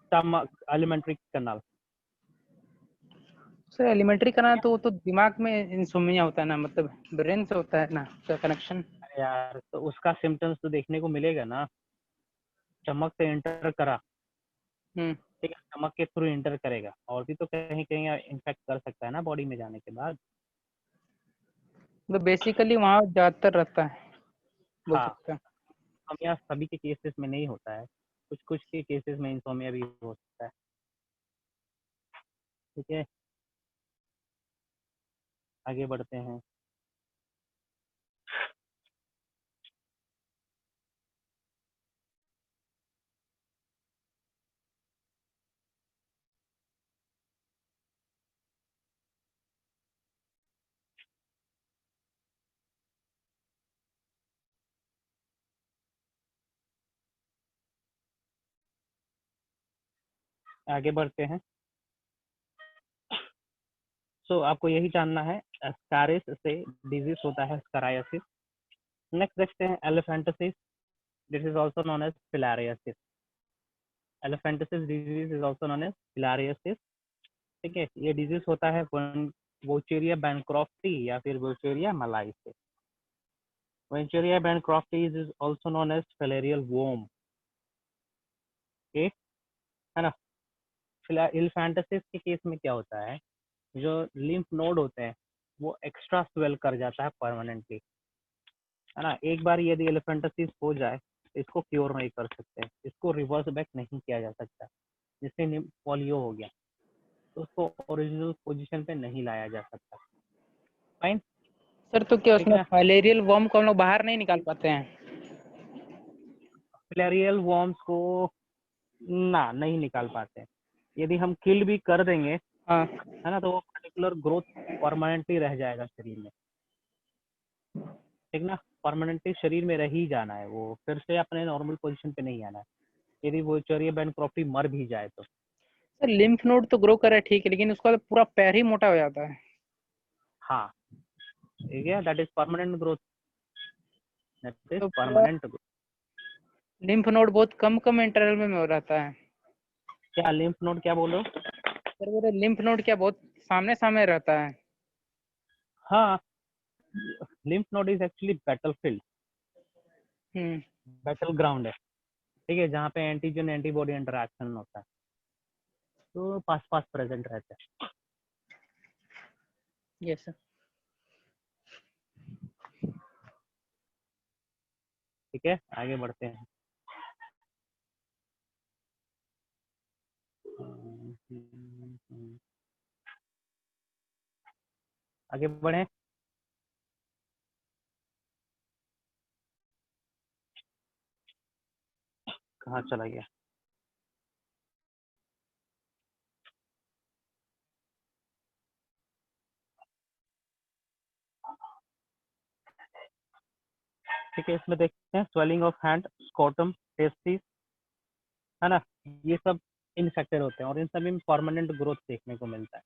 Stomach, alimentary canal. Sir elementary कनाल तो वो तो दिमाग में इंसोम्निया होता है ना, मतलब ब्रेन से होता है ना उसका कनेक्शन। यार तो उसका सिम्टम्स तो देखने को मिलेगा ना, स्टमक से एंटर करा, ठीक है, स्टमक के थ्रू एंटर करेगा, और भी तो कहीं कहीं इन्फेक्ट कर सकता है ना बॉडी में जाने के बाद। तो बेसिकली वहाँ ज्यादातर रहता है, बोल हाँ, सकते हैं। इंसोमिया सभी के केसेस में नहीं होता है, कुछ कुछ के केसेस में इंसोमिया भी हो सकता है। ठीक है, आगे बढ़ते हैं। आगे बढ़ते हैं। सो आपको यही जानना है, स्कारिस से डिजीज होता है स्काराइसिस। नेक्स्ट देखते हैं elephantiasis, this is also known as filariasis. Elephantiasis disease is also known as filariasis. ठीक है, ये डिजीज होता है वोचेरिया बैनक्रॉफ्टी या फिर वोचेरिया मलाई से। Wuchereria bancrofti is also known as filarial worm. Okay, है ना। एलिफेंटिसिस के केस में क्या होता है, जो लिम्फ नोड होते हैं वो एक्स्ट्रा स्वेल कर जाता है परमानेंटली, है ना। एक बार यदि एलिफेंटिसिस हो जाए तो इसको क्योर नहीं कर सकते, इसको रिवर्स बैक नहीं किया जा सकता। जैसे पोलियो हो गया तो उसको ओरिजिनल पोजीशन पे नहीं लाया जा सकता। फाइन। सर तो क्या ठीक है उसमें ना, फाइलेरियल वर्म को हम लोग बाहर नहीं निकाल पाते हैं? फिलेरियल वॉर्म्स को ना नहीं निकाल पाते हैं। यदि हम किल भी कर देंगे, हाँ। है ना, तो वो पर्टिकुलर ग्रोथ परमानेंटली रह जाएगा शरीर में। ठीक ना, परमानेंटली शरीर में रह ही जाना है, वो फिर से अपने नॉर्मल पोजीशन पे नहीं आना है, यदि वो चोरिया बैनक्रॉफ्टी मर भी जाए तो। सर लिम्फ नोड तो ग्रो करे ठीक है, लेकिन उसका तो पूरा पैर ही मोटा हो जाता है। हाँ, ठीक है, that is permanent growth, that is तो पूरा परमानेंट ग्रोथ। लिम्फ नोड बहुत कम कम इंटरवल में हो रहता है। क्या लिम्फ नोड, क्या बोलो? सर बोले लिम्फ नोड क्या बहुत सामने सामने रहता है? हाँ, lymph node is actually battlefield, battle ground है, ठीक है, जहाँ पे एंटीजन एंटीबॉडी इंटरेक्शन होता है, तो पास पास प्रेजेंट रहते हैं। Yes sir. ठीक है, आगे बढ़ते हैं। आगे बढ़े, कहाँ चला गया? ठीक है, इसमें देखते हैं swelling of hand, scrotum, testis, है ना, ये सब इन्फेक्टेड होते हैं और इन सभी में परमानेंट ग्रोथ देखने को मिलता है।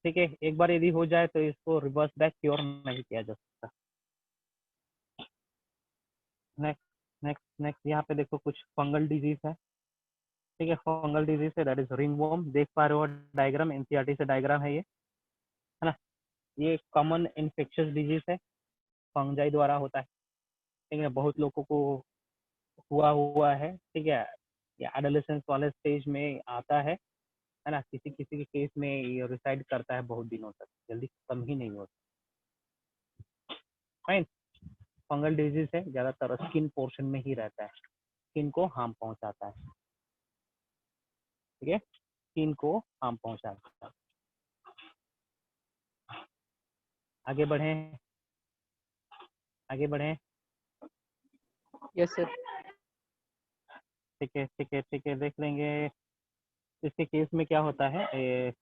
ठीक है, एक बार यदि हो जाए तो इसको रिवर्स बैक क्योर नहीं किया जा सकता। नेक्स्ट नेक्स्ट नेक्स्ट, यहाँ पे देखो कुछ फंगल डिजीज है। ठीक है, फंगल डिजीज है, दैट इज रिंग वॉर्म। देख पा रहे हो डायग्राम, एनसीईआरटी से डायग्राम है ये, है ना। ये कॉमन इन्फेक्शियस डिजीज है, फंजाई द्वारा होता है। ठीक है, बहुत लोगों को हुआ हुआ है। ठीक है, ये एडोलेसेंस वाले स्टेज में आता है ना, किसी किसी के केस में ये रिसाइड करता है बहुत दिनों तक, जल्दी कम ही नहीं होता। फाइन। फंगल डिजीज है, ज्यादातर स्किन पोर्शन में ही रहता है, स्किन को हार्म पहुंचाता है। ठीक है, स्किन को हार्म पहुंचाता है। आगे बढ़े, आगे बढ़े। Yes sir. ठीक है ठीक है ठीक है, देख लेंगे। इसके केस में क्या होता है,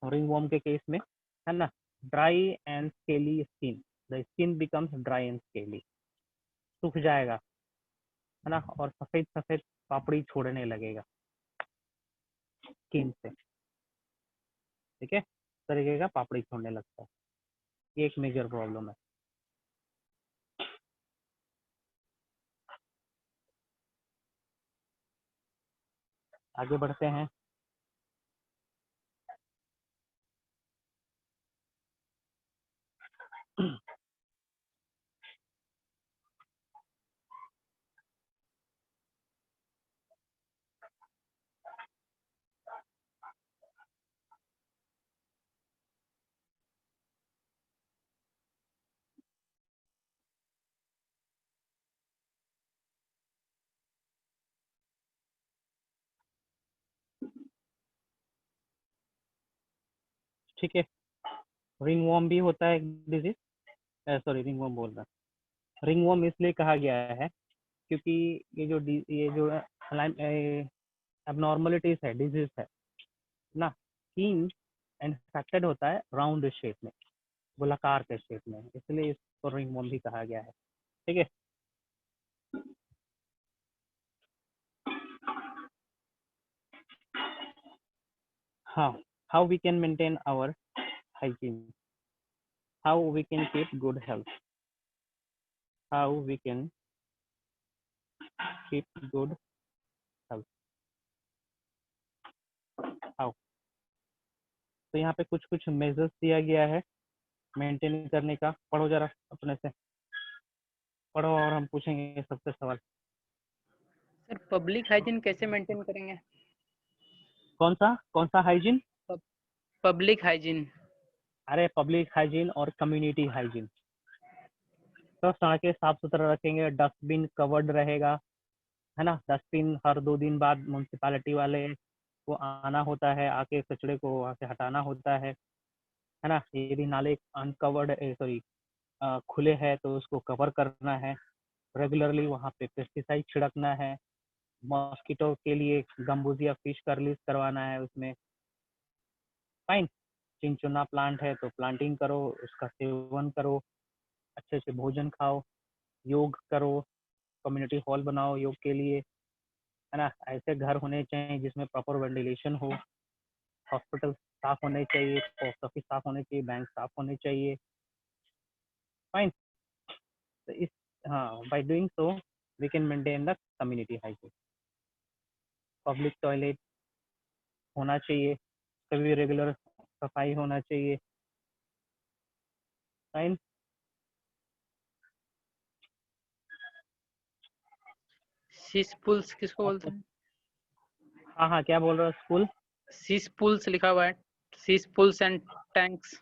रिंग वॉर्म के केस में, है ना, dry and scaly skin, the skin becomes dry and scaly, सूख जाएगा, है ना, और सफेद सफेद पापड़ी छोड़ने लगेगा स्किन से। ठीक है, इस तरीके का पापड़ी छोड़ने लगता है, ये एक मेजर प्रॉब्लम है। आगे बढ़ते हैं। ठीक है, रिंगवॉर्म भी होता है एक डिजीज, सॉरी रिंगवॉर्म बोल रहा, रिंगवॉर्म इसलिए कहा गया है क्योंकि ये जो एबनॉर्मलिटीज है, डिजीज है ना, कीन इन्फेक्टेड होता है राउंड शेप में, गोलाकार के शेप में, इसलिए इसको रिंगवॉर्म भी कहा गया है। ठीक है, हाँ, how we can maintain our hygiene, how we can keep good health, how we can keep good health, how। तो यहाँ पे कुछ कुछ मेजर्स दिया गया है मेंटेन करने का, पढ़ो जरा अपने से, पढ़ो और हम पूछेंगे सबसे सवाल। सर पब्लिक हाइजीन कैसे मेंटेन करेंगे? कौन सा हाइजीन? Public hygiene. अरे पब्लिक हाइजीन और कम्युनिटी हाइजीन। तो सड़कें साफ सुथरा रखेंगे, डस्टबिन कवर्ड रहेगा, है ना, डस्टबिन हर 2 दिन बाद म्यूनसिपालिटी वाले को आना होता है, आके कचड़े को वहाँ से हटाना होता है ना। यदि नाले अनकवर्ड सॉरी खुले हैं तो उसको कवर करना है, रेगुलरली वहाँ पे पेस्टिसाइड छिड़कना है, मॉस्किटो के लिए गम्बूजिया फिश का रिलीज करवाना है उसमें। फाइन, चिनचुना प्लांट है तो प्लांटिंग करो, उसका सेवन करो, अच्छे से भोजन खाओ, योग करो, कम्युनिटी हॉल बनाओ योग के लिए, है ना। ऐसे घर होने चाहिए जिसमें प्रॉपर वेंटिलेशन हो, हॉस्पिटल साफ होने चाहिए, पोस्ट ऑफिस साफ होने चाहिए, बैंक साफ होने चाहिए। फाइन, तो इस हाँ, by doing so we can maintain the community hygiene. Public toilet होना चाहिए, कभी रेगुलर सफाई होना चाहिए। फाइन, सीस पुल्स किसको बोलते हैं? हाँ हाँ, क्या बोल रहे हो? स्कूल सीस पुल्स लिखा हुआ है, cesspools and tanks.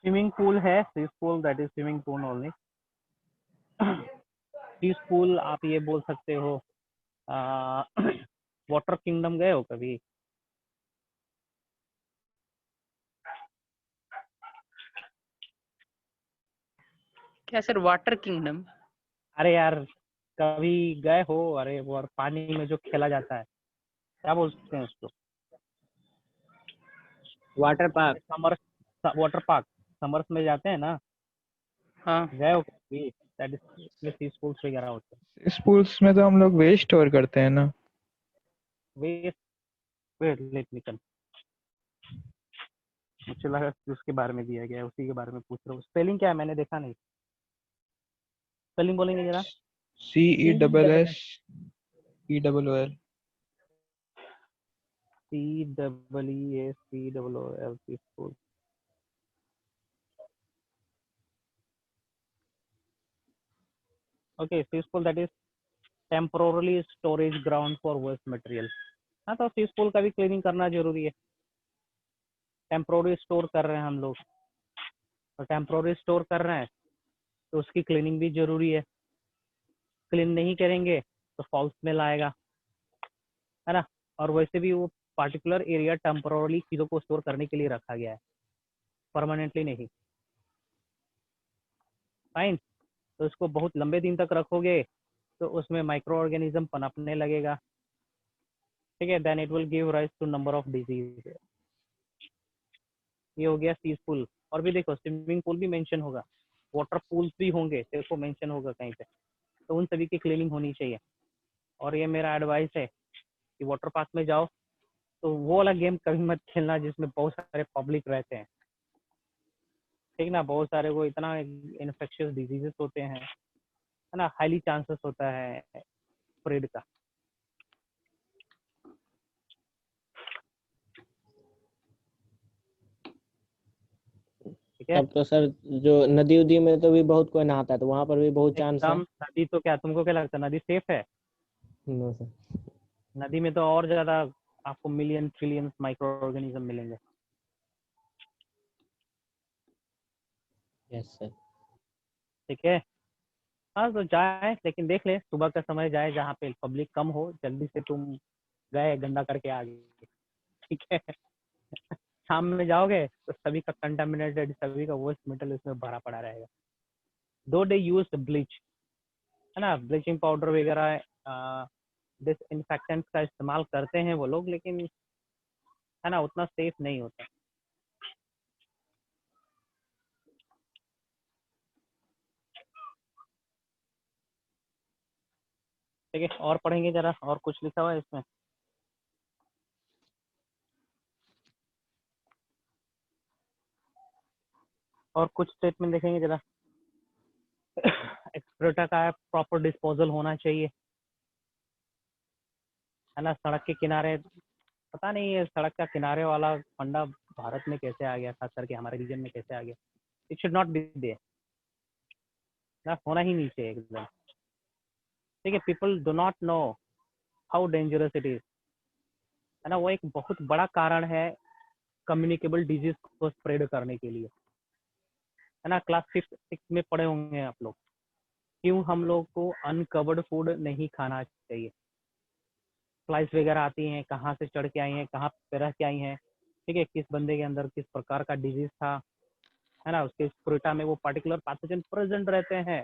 Swimming pool है, Swiss pool that is swimming pool only. Swiss pool आप ये बोल सकते हो। वाटर किंगडम गए हो कभी? क्या सर वाटर किंगडम? अरे यार कभी गए हो? अरे वो और पानी में जो खेला जाता है, क्या बोलते हैं उसको? Water park. Summer, water park, summers में जाते हैं ना, हाँ। गए हो कभी? दैट इज सी स्कूल्स वगैरह होते हैं। स्कूल्स में तो हम लोग वेस्ट स्टोर करते हैं ना। वेस्ट, वेट लेट मी कम, मुझे लगा कि उसके बारे में दिया गया है, उसी के बारे में पूछ रहा हूँ। स्पेलिंग क्या है, मैंने देखा नहीं, स्पेलिंग बोलेंगे जरा। CESS ELL। CEESCOOL, school. Okay, see school that is temporarily storage ground for waste material. हाँ, तो सी स्कूल का भी क्लीनिंग करना जरूरी है। टेम्पोररी स्टोर कर रहे हैं हम लोग, तो टेम्पोररी स्टोर कर रहे हैं तो उसकी क्लीनिंग भी जरूरी है। क्लीन नहीं करेंगे तो फॉल्स स्मेल आएगा, है ना। और वैसे भी वो पार्टिकुलर एरिया टेम्पोरली चीज़ों को स्टोर करने के लिए रखा गया है, परमानेंटली नहीं। फाइन, तो उसको बहुत लंबे दिन तक रखोगे तो उसमें माइक्रो ऑर्गेनिज्म पनपने लगेगा। ठीक है, then it will give rise to number of disease. ये हो गया सी पूल। और भी देखो, स्विमिंग पूल भी मेंशन होगा, वाटर पूल्स भी होंगे, तेरे को मेंशन होगा कहीं पे, तो उन सभी की क्लीनिंग होनी चाहिए। और ये मेरा एडवाइस है कि वाटर पार्क में जाओ तो वो वाला गेम कभी मत खेलना जिसमें बहुत सारे पब्लिक रहते हैं, ठीक ना। बहुत सारे वो इतना इन्फेक्शियस डिजीजेस होते हैं, है ना, हाईली चांसेस होता है स्प्रेड का। ठीक है। तब तो सर जो नदी उदी में तो भी बहुत कोई नहाता है, तो वहां पर भी बहुत चांस है। एकदम नदी तो क्या, तुमको क्या लगता है नदी सेफ है? No sir. नदी में तो और ज्यादा आपको मिलियन ट्रिलियन माइक्रो ऑर्गेनिज्म मिलेंगे। Yes sir. ठीक है। हाँ तो जाए, लेकिन देख ले सुबह का समय जाए जहाँ पे पब्लिक कम हो, जल्दी से तुम गए गंदा करके आ गए। ठीक है। शाम में जाओगे तो सभी का कंटामिनेटेड, सभी का वेस्ट मटेरियल इसमें भरा पड़ा रहेगा। दो डे यूज ब्लीच, है ना, ब्लीचिंग पाउडर वगैरह डिसइंफेक्टेंट का इस्तेमाल करते हैं वो लोग, लेकिन है ना उतना सेफ नहीं होता। ठीक है, और पढ़ेंगे जरा, और कुछ लिखा हुआ है इसमें? और कुछ स्टेटमेंट देखेंगे जरा। एक्सक्रेटा का प्रॉपर डिस्पोजल होना चाहिए, है ना। सड़क के किनारे, पता नहीं ये सड़क का किनारे वाला फंडा भारत में कैसे आ गया, खास करके हमारे रीजन में कैसे आ गया। It should not be there ना, होना ही नहीं चाहिए एकदम। ठीक है, people do not know how dangerous it is, है ना। वो एक बहुत बड़ा कारण है कम्युनिकेबल डिजीज को स्प्रेड करने के लिए, है ना। क्लास 5-6 में पढ़े होंगे आप लोग, क्यों हम लोग को अनकवर्ड फूड नहीं खाना चाहिए। फ्लाइज वगैरह आती हैं, कहाँ से चढ़ के आई हैं, कहाँ पे रह के आई हैं, ठीक है, किस बंदे के अंदर किस प्रकार का डिजीज था, है ना, उसके स्क्रोटा में वो पर्टिकुलर पैथोजन प्रेजेंट रहते हैं।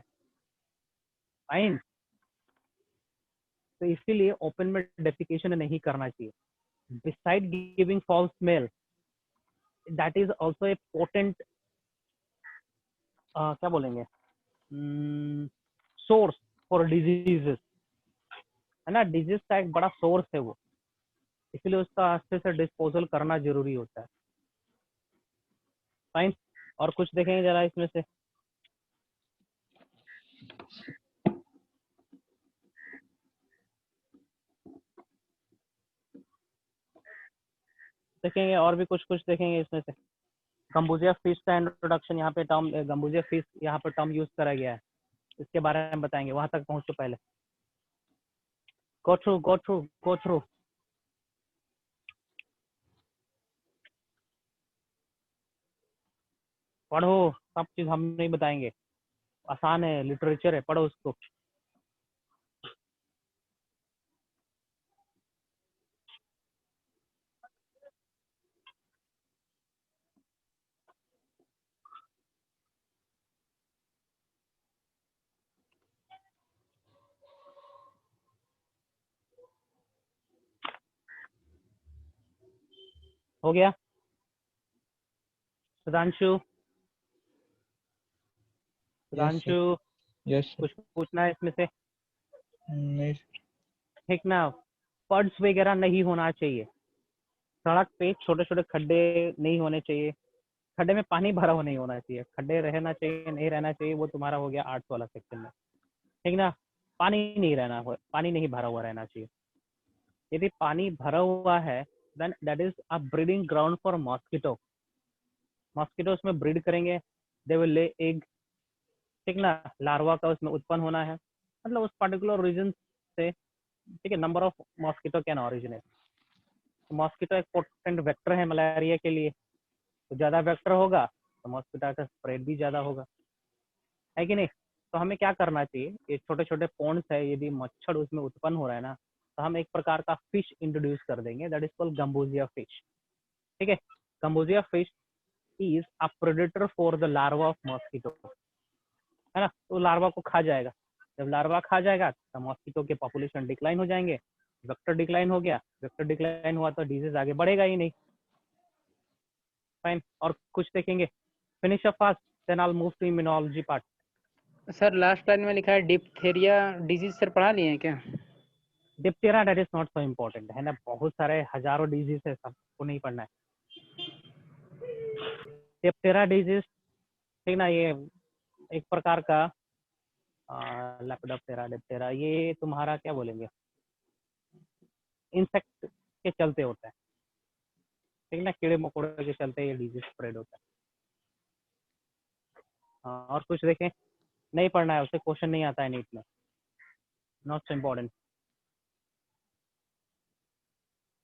फाइन। तो इसीलिए ओपन में डेफिकेशन नहीं करना चाहिए। Beside giving false smell, that is also a potent, क्या बोलेंगे, सोर्स फॉर डिजीजेस, है ना। डिजीज का एक बड़ा सोर्स है वो, इसलिए उसका अच्छे से डिस्पोजल करना जरूरी होता है। फाइन। और कुछ देखेंगे जरा इसमें से। देखेंगे और भी कुछ कुछ देखेंगे इसमें से। गम्बूजिया फिश का इंट्रोडक्शन, यहाँ पे टर्म गम्बूजिया फिश यहाँ पर टर्म यूज करा गया है, इसके बारे में बताएंगे। वहां तक पहुंचो पहले। Go through go through go through. पढ़ो, सब चीज हम नहीं बताएंगे, आसान है, लिटरेचर है, पढ़ो उसको। हो गया Sudhanshu? Yes sir. Sudhanshu, yes sir. कुछ पूछना है इसमें से? नहीं। ठीक ना, पड्स वगैरह नहीं होना चाहिए सड़क पे, छोटे छोटे खड्डे नहीं होने चाहिए, खड्डे में पानी भरा हुआ नहीं होना चाहिए, खड्डे रहना चाहिए नहीं रहना चाहिए, वो तुम्हारा हो गया आर्ट्स वाला सेक्शन में। ठीक ना, पानी नहीं रहना हो, पानी नहीं भरा हुआ रहना चाहिए। यदि पानी भरा हुआ है then that is a breeding ground for mosquito. Mosquito उसमें ब्रीड करेंगे, दे विल ले एग। ठीक ना, लार्वा का उसमें उत्पन्न होना है, मतलब उस पर्टिकुलर रीजन से। ठीक है, number of mosquito can originate. Mosquito एक पोटेंट वेक्टर है मलेरिया के लिए, तो ज्यादा वेक्टर होगा तो मॉस्किटो का स्प्रेड भी ज्यादा होगा, है कि नहीं। तो हमें क्या करना चाहिए, ये छोटे छोटे पॉन्ड्स है, यदि मच्छर उसमें उत्पन्न हो रहा है ना, तो हम एक प्रकार का फिश इंट्रोड्यूस कर देंगे, that is called Gambusia fish. ठीक है, Gambusia fish is a predator for the larva of mosquito, है ना। तो लार्वा को खा जाएगा, जब लार्वा खा जाएगा तो मॉस्किटो के पॉपुलेशन डिक्लाइन हो जाएंगे। वेक्टर डिक्लाइन हो गया, वेक्टर डिक्लाइन हुआ तो डिजीज आगे बढ़ेगा ही नहीं। फाइन। और कुछ देखेंगे, finish up fast, then I will move to immunology part. Sir last line में लिखा है डिप्थेरिया डिजीज, सर पढ़ा लिए हैं क्या? Diptera that is not so important, है ना, बहुत सारे हजारों डिजीज है, सबको नहीं पढ़ना है। डिप्टेरा डिजीज, ठीक ना, ये एक प्रकार का लेपिडोप्टेरा, डिप्टेरा, ये तुम्हारा क्या बोलेंगे, इंसेक्ट के चलते होता है। ठीक ना, कीड़े मकोड़े के चलते ये डिजीज स्प्रेड होता है। हाँ, और कुछ देखें, नहीं पढ़ना है उसे, क्वेश्चन नहीं आता है नीट में, नॉट इम्पोर्टेंट।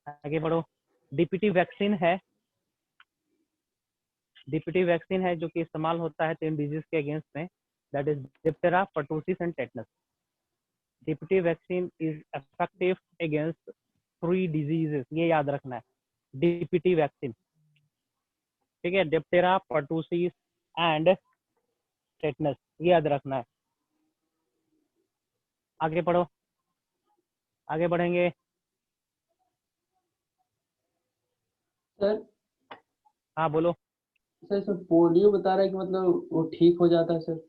आगे बढ़ो। डीपीटी वैक्सीन है, डीपीटी वैक्सीन है जो कि इस्तेमाल होता है 3 डिजीज के अगेंस्ट में, that is Diptera, pertussis and tetanus. DPT vaccine is effective against 3 diseases, ये याद रखना है, डीपीटी वैक्सीन, ठीक है, डिप्टेरा, पर्टूसिस एंड टेटनस, ये याद रखना है। आगे पढ़ो, आगे बढ़ेंगे। सर हाँ बोलो। सर सर पोलियो बता रहा है कि मतलब वो ठीक हो जाता है sir?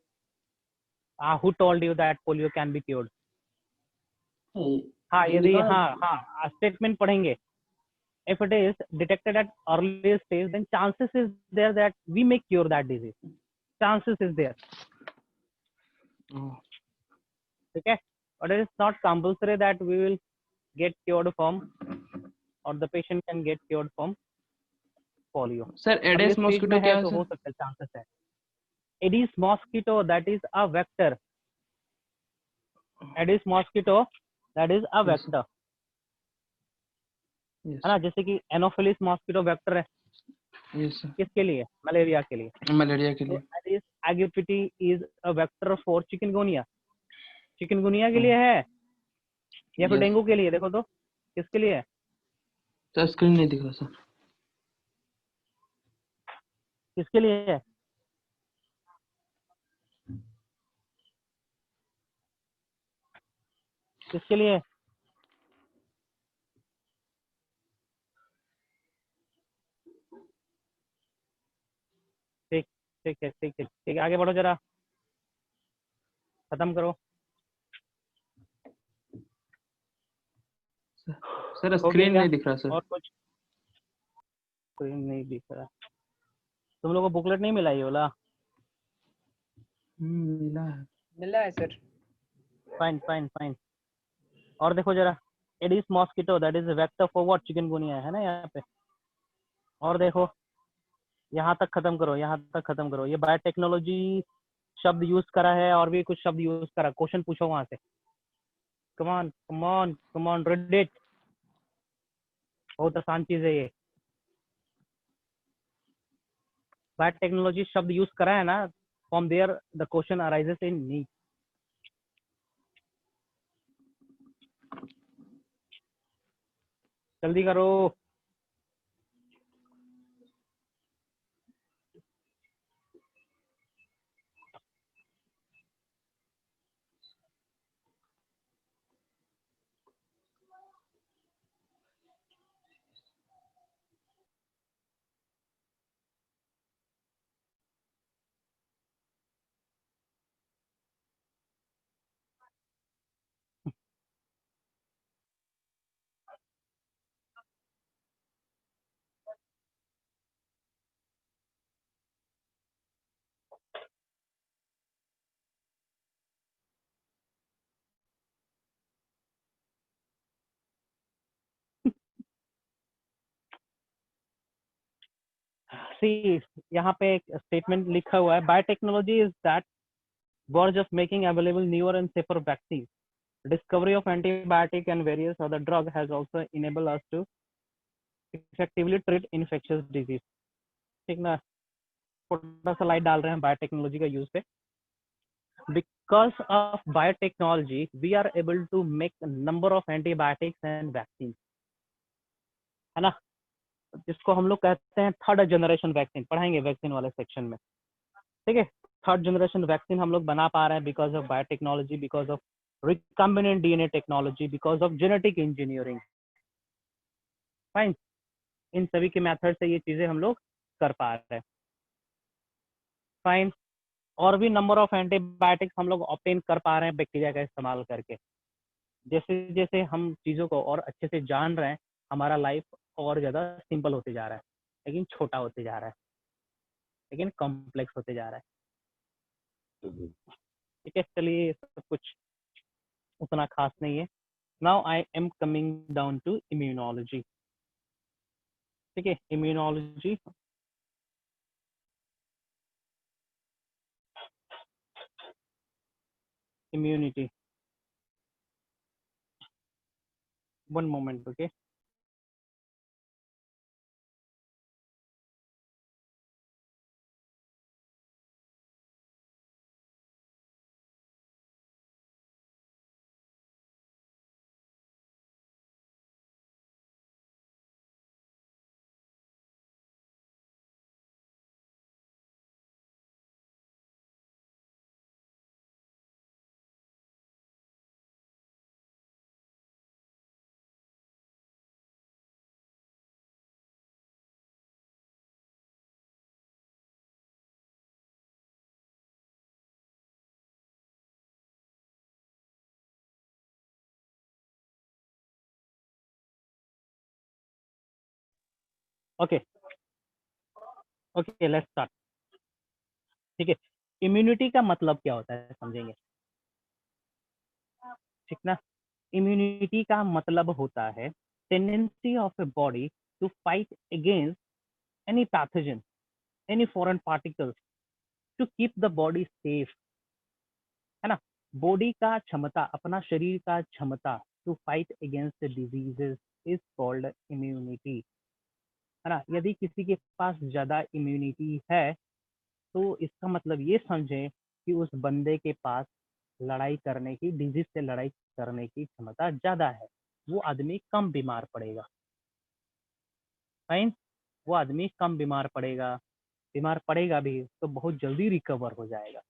Who told you that polio can be cured? नहीं, हाँ, ये यदि लिखा है। हाँ स्टेटमेंट पढ़ेंगे, if it is detected at early stage, then chances is there that we may cure that disease, chances is there, ठीक है, but it is not compulsory that we will get cured from or the patient can get cured from polio। Sir early एडेस stage mosquito में है क्या है तो sir? हो सकता है, chances है। Aedes mosquito, that is a vector, Aedes mosquito, that is a Yes, vector, yes है ना, जैसे कि एनोफिलिस मॉस्किटो वेक्टर है, यस सर, किसके लिए? मलेरिया के लिए। मलेरिया के तो लिए। Aedes aegypti is a vector for chikungunya, chikungunya के लिए है या फिर यस डेंगू के लिए? देखो तो किसके लिए है? सर स्क्रीन नहीं दिख रहा सर। किसके लिए है? किसके लिए है? ठीक ठीक है, ठीक है, ठीक है, आगे बढ़ो जरा, खत्म करो। सर हो स्क्रीन गया? नहीं दिख रहा सर। और कुछ? कोई नहीं दिख रहा। तुम लोगों को बुकलेट नहीं मिला ये वाला? मिला है। मिला है सर। Fine fine fine. और देखो जरा, Aedes mosquito that is vector for what? Chikungunya, है ना यहाँ पे। और देखो, यहाँ तक खत्म करो, यहाँ तक खत्म करो। ये बायोटेक्नोलॉजी शब्द यूज करा है और भी कुछ शब्द यूज करा, क्वेश्चन पूछो वहां से। कमान कमान कमान, रीड इट, बहुत आसान चीज है ये। बायोटेक्नोलॉजी शब्द यूज करा है ना, from there the question arises in NEET. जल्दी करो। सी, यहाँ पे एक स्टेटमेंट लिखा हुआ है, biotechnology is that verge of making available newer and safer vaccine. Discovery of antibiotic and various other drug has also enabled us to effectively treat infectious disease। ठीक ना, थोड़ा सा लाइट डाल रहे हैं बायोटेक्नोलॉजी का यूज पे। Because of biotechnology, we are able to make a number of antibiotics and vaccines, है ना, जिसको हम लोग कहते हैं थर्ड जनरेशन वैक्सीन। पढ़ाएंगे वैक्सीन वाले सेक्शन में, ठीक है। थर्ड जनरेशन वैक्सीन हम लोग बना पा रहे हैं because of biotechnology, because of recombinant DNA technology, because of genetic engineering. Fine, इन सभी के मेथड से ये चीजें हम लोग कर पा रहे हैं। फाइन, और भी नंबर ऑफ एंटीबायोटिक्स हम लोग ऑब्टेन कर पा रहे हैं बैक्टीरिया का इस्तेमाल करके। जैसे जैसे हम चीजों को और अच्छे से जान रहे हैं, हमारा लाइफ और ज्यादा सिंपल होते जा रहा है, लेकिन छोटा होते जा रहा है, लेकिन कॉम्प्लेक्स होते जा रहा है। ठीक है, चलिए सब कुछ उतना खास नहीं है। Now I am coming down to immunology. ठीक है, immunology immunity. One moment, okay. Okay, okay, let's start. ठीक है, इम्यूनिटी का मतलब क्या होता है समझेंगे, ठीक ना। इम्यूनिटी का मतलब होता है tendency of a body to fight against any pathogen, any foreign particles, to keep the body safe, है ना। बॉडी का क्षमता, अपना शरीर का क्षमता to fight against diseases is called immunity, है ना। यदि किसी के पास ज्यादा इम्यूनिटी है तो इसका मतलब ये समझें कि उस बंदे के पास लड़ाई करने की, डिजीज से लड़ाई करने की क्षमता ज्यादा है, वो आदमी कम बीमार पड़ेगा। फाइन, वो आदमी कम बीमार पड़ेगा, बीमार पड़ेगा भी तो बहुत जल्दी रिकवर हो जाएगा,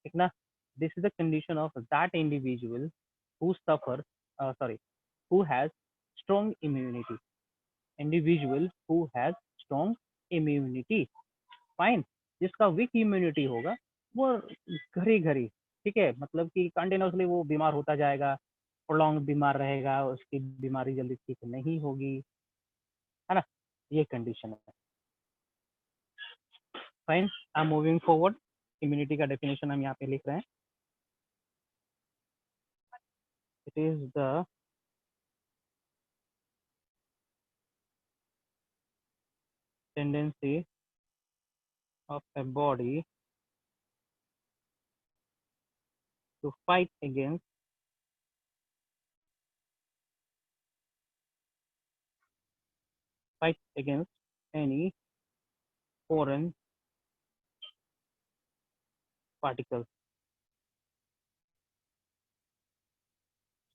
ठीक ना। This is the condition of that individual who suffer sorry who has strong immunity, individual who has strong immunity. Fine, जिसका वीक इम्यूनिटी होगा वो घड़ी घड़ी, ठीक है, मतलब कि कंटिन्यूसली वो बीमार होता जाएगा, प्रोलॉन्ग बीमार रहेगा, उसकी बीमारी जल्दी ठीक नहीं होगी, है ना। ये कंडीशन है। Fine, I am moving forward. Immunity का डेफिनेशन हम यहाँ पे लिख रहे हैं। It is the tendency of a body to fight against any foreign particles,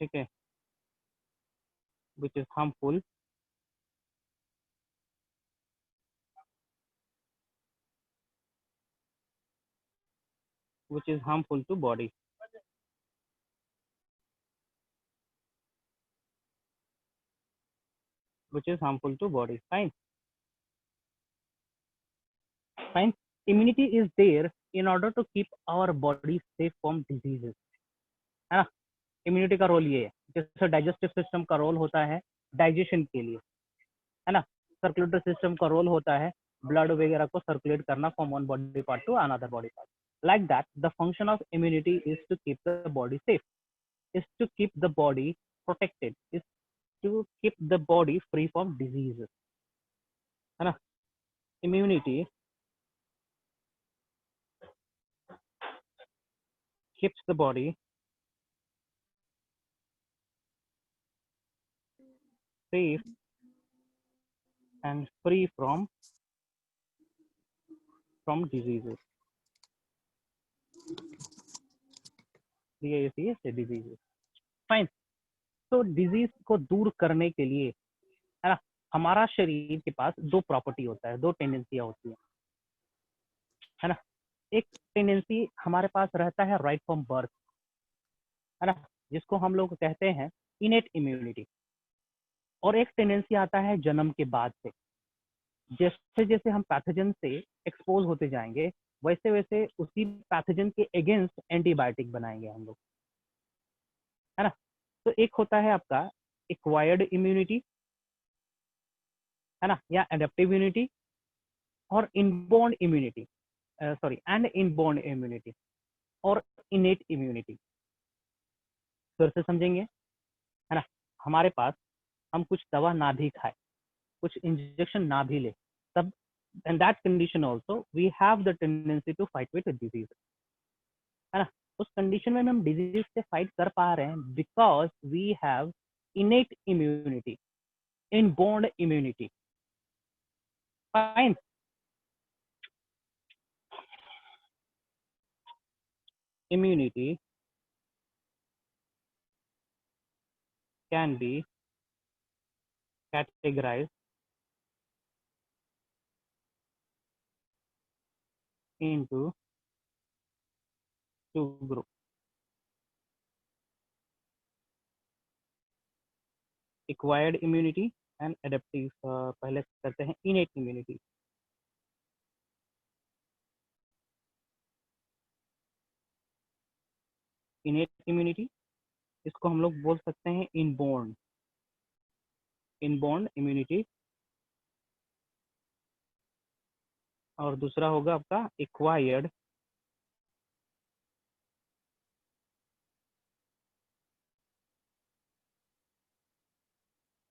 ठीक है, which is harmful to body, fine. Fine, immunity is there in order to keep our body safe from diseases, है ना। Immunity का role ये है, जैसे digestive system का role होता है डाइजेशन के लिए, है ना। सर्कुलेटरी सिस्टम का रोल होता है ब्लड वगैरह को सर्कुलेट करना from one body part to another body part. Like that the function of immunity is to keep the body safe, is to keep the body protected, is to keep the body free from diseases, है ना। Immunity keeps the body safe and free from diseases, diseases. Fine, तो disease को दूर करने के लिए, है ना, हमारा शरीर के पास दो प्रॉपर्टी होता है, दो टेंडेंसियां होती है ना। एक टेंडेंसी हमारे पास रहता है राइट फ्रॉम बर्थ, है ना, जिसको हम लोग कहते हैं इनेट इम्यूनिटी, और एक टेंडेंसी आता है जन्म के बाद से। जैसे जैसे हम पैथोजन से एक्सपोज होते जाएंगे वैसे वैसे उसी पैथोजन के अगेंस्ट एंटीबायोटिक बनाएंगे हम लोग, है ना। तो एक होता है आपका एक्वायर्ड इम्यूनिटी, है ना, या एडेप्टिव इम्यूनिटी, और inborn immunity, and inborn immunity और इनेट इम्यूनिटी। फिर से समझेंगे, है ना। हमारे पास हम कुछ दवा ना भी खाए, कुछ इंजेक्शन ना भी ले, तब in that condition also we have the tendency to fight with a disease, है ना। उस कंडीशन में हम डिजीज से फाइट कर पा रहे हैं because we have innate immunity, inborn immunity. Fine. Immunity can be categorized into two groups: acquired immunity and adaptive। पहले करते हैं innate immunity। innate immunity इसको हम लोग बोल सकते हैं inborn immunity, और दूसरा होगा आपका acquired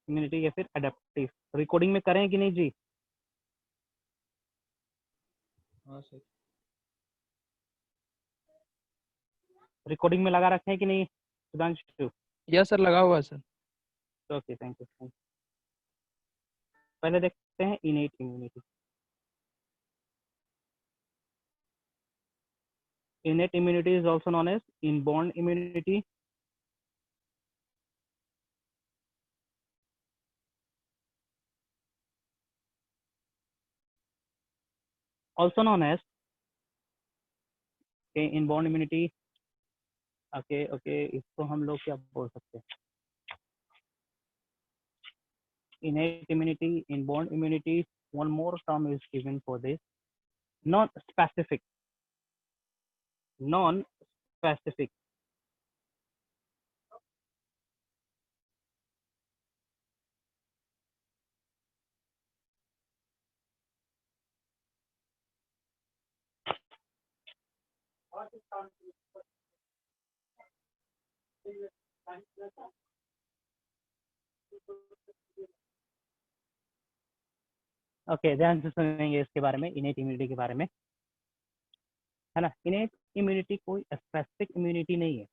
immunity या फिर adaptive। रिकॉर्डिंग में करें कि नहीं जी? हाँ सर। रिकॉर्डिंग में लगा रखे हैं कि नहीं सुधांशु? यस सर, लगा हुआ है सर। Okay, thank you. पहले देखते हैं innate immunity। Innate immunity is also known as inborn immunity, also known as inborn immunity। Okay, इसको हम लोग क्या बोल सकते हैं? Innate immunity, inborn immunity, one more term is given for this: non-specific। Okay, ध्यान से सुनेंगे इसके बारे में, इनेट इम्यूनिटी के बारे में, है ना। इनेट इम्यूनिटी कोई स्पेसिफिक इम्यूनिटी नहीं है,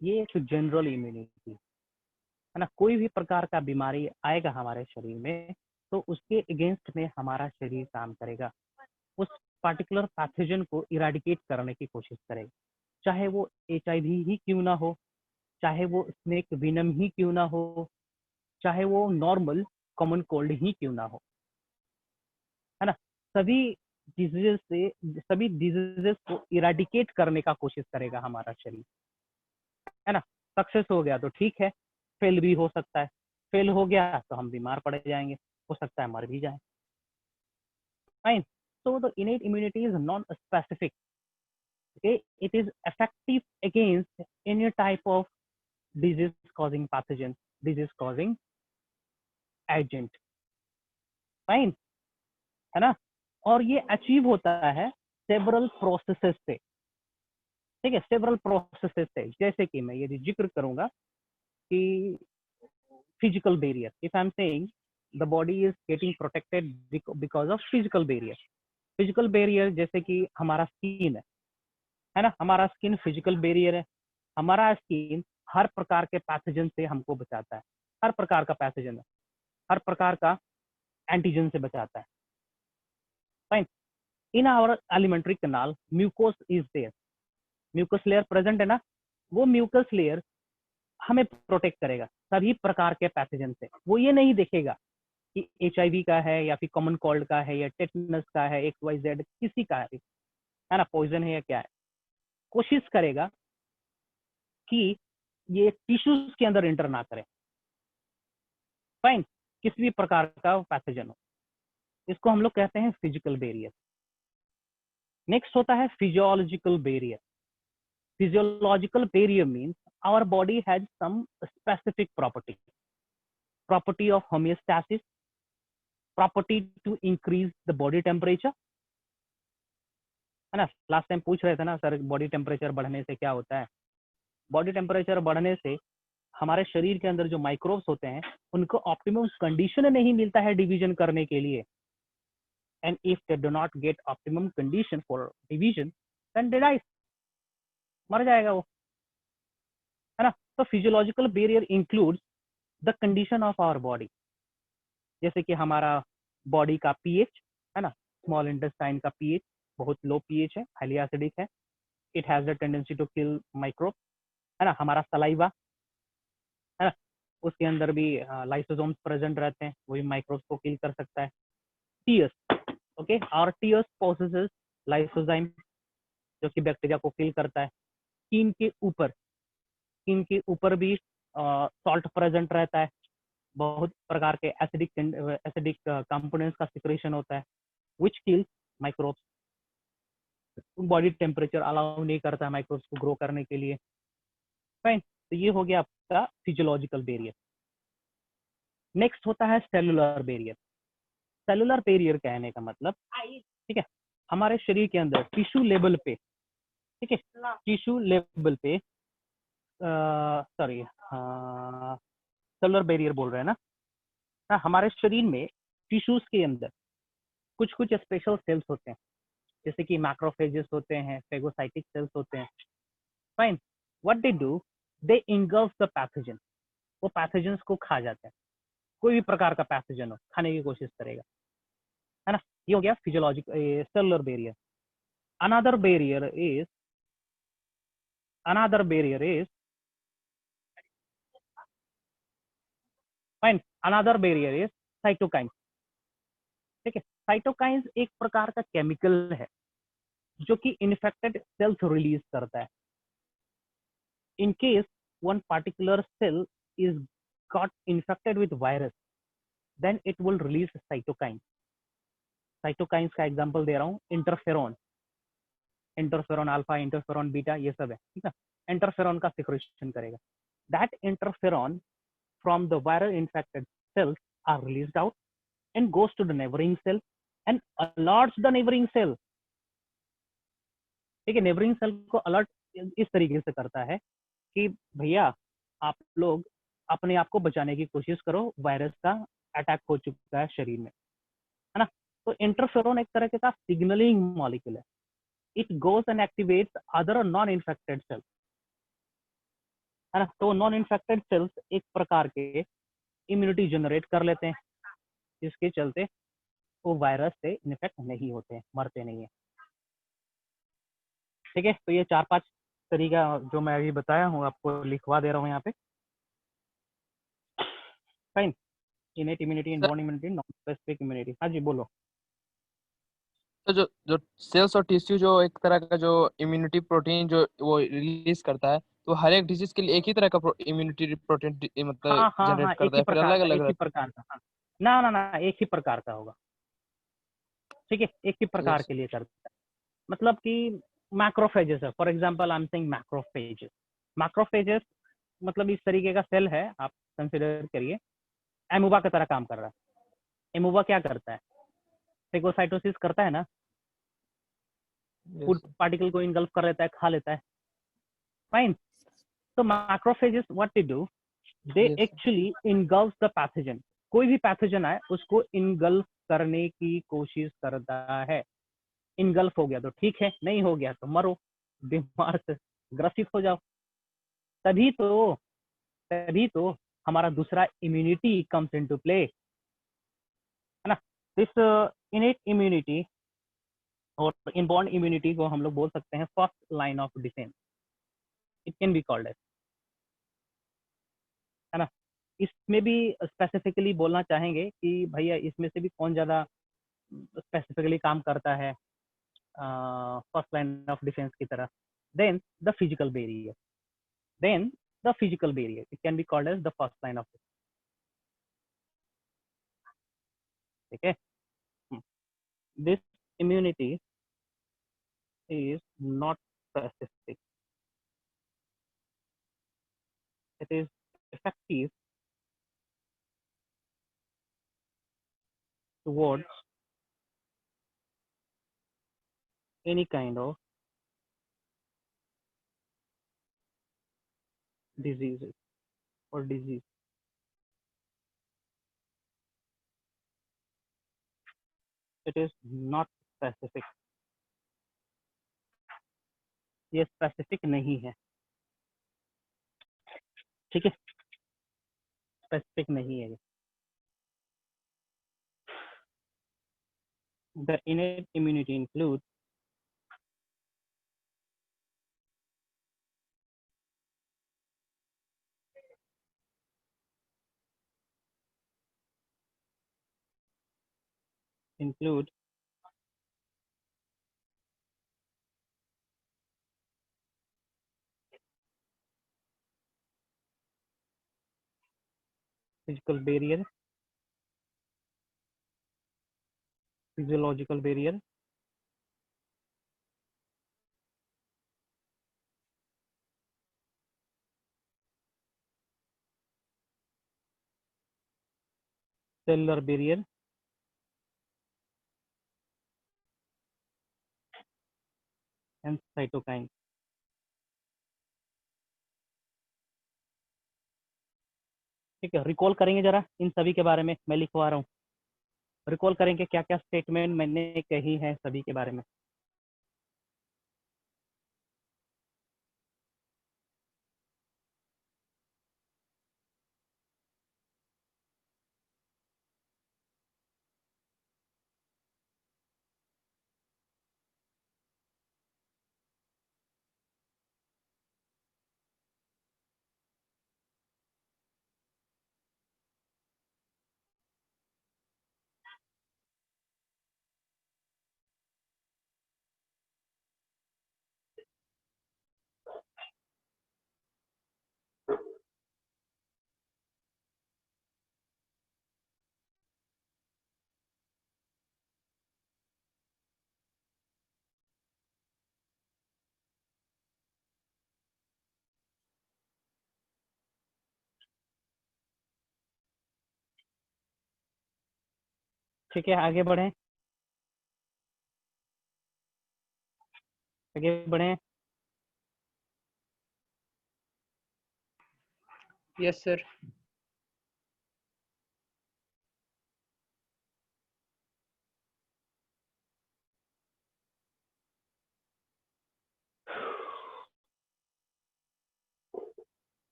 ये एक जनरल इम्यूनिटी है ना। कोई भी प्रकार का बीमारी आएगा हमारे शरीर में तो उसके अगेंस्ट में हमारा शरीर काम करेगा, उस पार्टिकुलर पैथोजन को इराडिकेट करने की कोशिश करेगा, चाहे वो HIV ही क्यों ना हो, चाहे वो स्नेक विनम ही क्यों ना हो, चाहे वो नॉर्मल कॉमन कोल्ड ही क्यों ना हो, है ना। सभी डिजीजेस को इराडिकेट करने का कोशिश करेगा हमारा शरीर, है ना। सक्सेस हो गया तो ठीक है, फेल भी हो सकता है, फेल हो गया तो हम बीमार पड़ जाएंगे, हो सकता है मर भी जाए। Fine. So the innate immunity is non-specific. Okay, it is effective against any type of disease-causing pathogen, disease-causing agent. Fine, है ना। और ये अचीव होता है सेवरल प्रोसेसेस से, ठीक है, सेवरल प्रोसेसेस से। जैसे कि मैं यदि जिक्र करूंगा कि physical barrier, if I am saying the body is getting protected because of physical barrier. Physical barrier जैसे कि हमारा स्किन है ना, हमारा स्किन फिजिकल बैरियर है। हमारा स्किन हर प्रकार के पैथोजन से हमको बचाता है, हर प्रकार का पैथोजन, हर प्रकार का एंटीजन से बचाता है। Fine. In our alimentary canal mucus is there, mucus layer present है ना, वो म्यूकस लेयर हमें प्रोटेक्ट करेगा सभी प्रकार के पैथोजन से। वो ये नहीं देखेगा कि HIV का है या फिर कॉमन कोल्ड का है या टेटनस का है, XYZ किसी का है ना, पॉइजन है या क्या है। कोशिश करेगा कि ये टिश्यूज के अंदर इंटर ना करें। फाइन, किसी भी प्रकार का पैथोजन हो, इसको हम लोग कहते हैं फिजिकल बैरियर। नेक्स्ट होता है physiological barrier. Physiological barrier means our body has some specific property of homeostasis, property to increase the body temperature, है ना। लास्ट टाइम पूछ रहे थे ना सर, बॉडी टेम्परेचर बढ़ने से क्या होता है? बॉडी टेम्परेचर बढ़ने से हमारे शरीर के अंदर जो माइक्रोब्स होते हैं उनको ऑप्टिमम कंडीशन नहीं मिलता है डिवीजन करने के लिए, and if they do not get optimum condition for division then they die. मर जाएगा वो, है ना। तो physiological barrier includes the condition of our body, जैसे कि हमारा बॉडी का पीएच, है ना, स्मॉल इंटेस्टाइन का पीएच बहुत लो पीएच है, हाईली एसिडिक है, it has the tendency to kill microbe, है ना। हमारा सलाइवा, है ना, उसके अंदर भी लाइसोसोम्स प्रेजेंट रहते हैं, वो भी माइक्रोब्स को किल कर सकता है। टीएस, ओके, और टीएस पोसेसेस लाइसोजाइम, जो कि बैक्टीरिया को किल करता है। स्किन के ऊपर भी सॉल्ट प्रेजेंट रहता है, बहुत प्रकार के एसिडिक कंपोनेंट्स का सिक्रेशन होता है, विच kills microbes. Body temperature allow नहीं करता है माइक्रोब्स को ग्रो करने के लिए। फाइन, तो ये हो गया आपका फिजियोलॉजिकल बैरियर। नेक्स्ट होता है सेलुलर बैरियर। सेलुलर बैरियर कहने का मतलब, ठीक है, हमारे शरीर के अंदर टिश्यू लेवल पे, ठीक है, टिश्यू लेवल पे, सॉरी, सेलुलर बैरियर बोल रहे हैं ना। हाँ, हमारे शरीर में टिश्यूज के अंदर कुछ कुछ स्पेशल सेल्स होते हैं, जैसे कि मैक्रोफेजेस होते हैं, फेगोसाइटिक सेल्स होते हैं। Fine, what they do, they engulf the pathogen, वो पैथोजन्स को खा जाते हैं, कोई भी प्रकार का पैथोजन हो खाने की कोशिश करेगा, है ना। ये हो गया physiologic cellular barrier. Another barrier is another barrier is fine, another barrier is cytokine. ठीक है, साइटोकाइंस एक प्रकार का केमिकल है जो कि इन्फेक्टेड सेल्स रिलीज करता है। In case one particular cell is got infected with virus, then it will release cytokine. Cytokines का एग्जांपल दे रहा हूँ, interferon, interferon alpha, interferon beta, ये सब है, ठीक है। इंटरफेरॉन का सिक्रेशन करेगा। That interferon from the viral infected cells are released out and goes to the neighboring cell and alerts the neighboring cell। ठीक है, नेबरिंग सेल को अलर्ट इस तरीके से करता है कि भैया आप लोग अपने आप को बचाने की कोशिश करो, वायरस का अटैक हो चुका है शरीर में, है ना। तो इंटरफेरोन एक तरह का सिग्नलिंग मॉलिक्यूल है, it goes and activates other non infected cells, है ना। तो नॉन इन्फेक्टेड सेल्स एक प्रकार के इम्यूनिटी जनरेट कर लेते हैं, जिसके चलते वो वायरस से इन्फेक्ट नहीं होते, मरते नहीं है। ठीक है, तो ये 4-5 तरीका जो मैं अभी बताया हूँ आपको लिखवा दे रहा हूँ यहाँ पे। Fine, इनेट immunity, inborn immunity, non specific immunity. हाँ जी बोलो। तो जो जो सेल्स और टिश्यू जो एक तरह का जो इम्यूनिटी प्रोटीन जो वो रिलीज करता है, तो हर एक डिजीज के लिए एक ही तरह का इम्यूनिटी प्रोटीन मतलब हाँ हाँ जनरेट हाँ, एक करता ही है, फिर प्रकार अलग का, अलग एक ही रहता प्रकार का, हाँ। ना ना ना, एक ही प्रकार का होगा, ठीक है, एक ही है। प्रकार के लिए करता है। मतलब कि मैक्रोफेजेस है, for example I am saying macrophages. Macrophages मतलब इस तरीके का सेल है, आप कंसिडर करिए एमोबा की तरह काम कर रहा है। एमोबा क्या करता है, फेगोसाइटोसिस करता है ना, Yes, फूड पार्टिकल को इनगल्फ कर लेता है, खा लेता है। फाइन, तो macrophages what they do, they yes, actually engulf the pathogen. कोई भी पैथोजन आए उसको इनगल्फ करने की कोशिश करता है। इनगल्फ हो गया तो ठीक है, नहीं हो गया तो मरो, बीमार से ग्रसित हो जाओ। तभी तो तभी तो हमारा दूसरा इम्यूनिटी कम्स इनटू प्ले, है ना। दिस इनेट इम्यूनिटी और इनबॉर्न इम्यूनिटी को हम लोग बोल सकते हैं first line of defence, it can be called as, है ना। इसमें भी स्पेसिफिकली बोलना चाहेंगे कि भैया इसमें से भी कौन ज्यादा स्पेसिफिकली काम करता है फर्स्ट लाइन ऑफ डिफेंस की तरह। Then the physical barrier, then the physical barrier, it can be called as the first line of defense। ठीक है, this immunity is not specific, it is effective towards any kind of diseases or disease, it is not specific, ये specific नहीं है, ठीक है, specific नहीं है ये। The innate immunity includes include physical barrier, physiological barrier, cellular barrier, and cytokine। ठीक है, रिकॉल करेंगे जरा इन सभी के बारे में, मैं लिखवा रहा हूँ, रिकॉल करेंगे क्या क्या स्टेटमेंट मैंने कही है सभी के बारे में। ठीक है, आगे बढ़ें, आगे बढ़ें। Yes sir.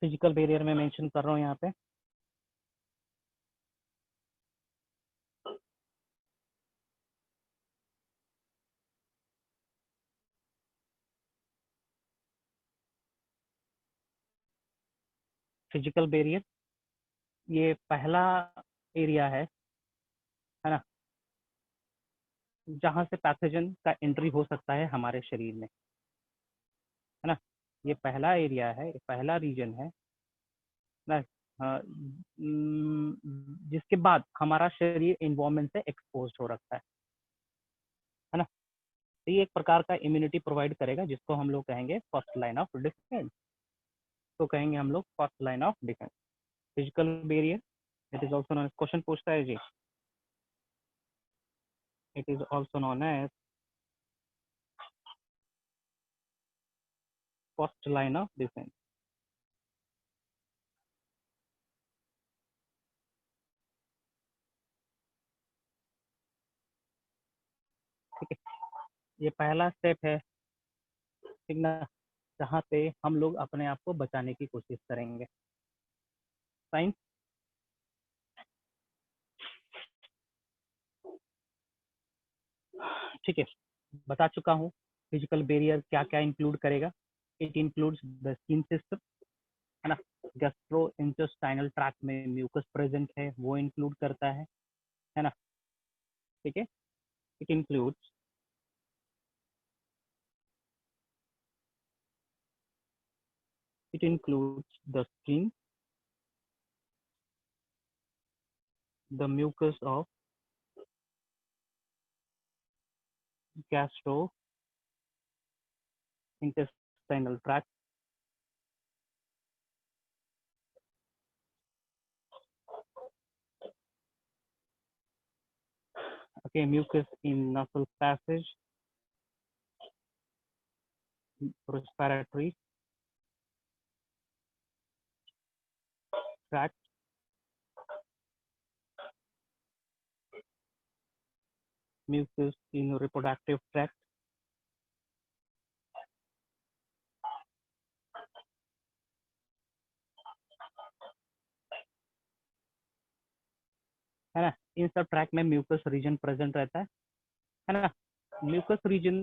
फिजिकल बैरियर में मेंशन कर रहा हूँ यहाँ पे। फिजिकल बैरियर ये पहला एरिया है ना, जहाँ से पैथोजन का एंट्री हो सकता है हमारे शरीर में, है ना। ये पहला एरिया है, ये पहला रीजन है ना। जिसके बाद हमारा शरीर इन्वायरमेंट से एक्सपोज हो रखता है ना। तो ये एक प्रकार का इम्यूनिटी प्रोवाइड करेगा, जिसको हम लोग कहेंगे फर्स्ट लाइन ऑफ डिफेंस। तो कहेंगे हम लोग first line of defence, physical barrier. It is also known, question पूछता है जी, it is also known as first line of defence. ठीक है, ये पहला स्टेप है, ठीक ना, जहाँ पे हम लोग अपने आप को बचाने की कोशिश करेंगे। साइन, ठीक है, बता चुका हूँ फिजिकल बैरियर क्या क्या इंक्लूड करेगा। It includes the skin system, है ना। गैस्ट्रो इंटेस्टाइनल ट्रैक्ट में म्यूकस प्रेजेंट है, वो इंक्लूड करता है ना। ठीक है, it includes the skin, the mucus of gastro intestinal tract, okay, mucus in nasal passage, respiratory tract, mucus in reproductive tract, है ना। इन सब ट्रैक में म्यूकस रीजन प्रेजेंट रहता है ना। म्यूकस रीजन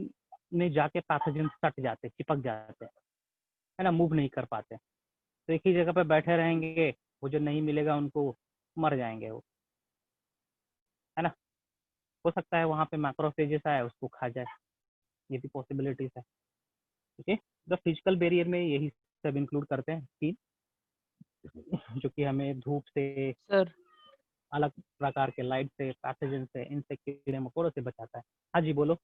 में जाके पैथोजन सट जाते, चिपक जाते हैं, है ना, मूव नहीं कर पाते। तो एक ही जगह पे बैठे रहेंगे, वो जो नहीं मिलेगा उनको, मर जाएंगे वो, है ना। हो सकता है वहाँ पे मैक्रोफेजेस आए, उसको खा जाए, ये भी पॉसिबिलिटीज है। ओके, द फिजिकल बैरियर में यही सब इंक्लूड करते हैं तीन, जो कि हमें धूप से, सर अलग प्रकार के लाइट से, पैथोजन से, इंसेक्ट, कीड़े मकोड़ों से बचाता है। हाँ जी बोलो।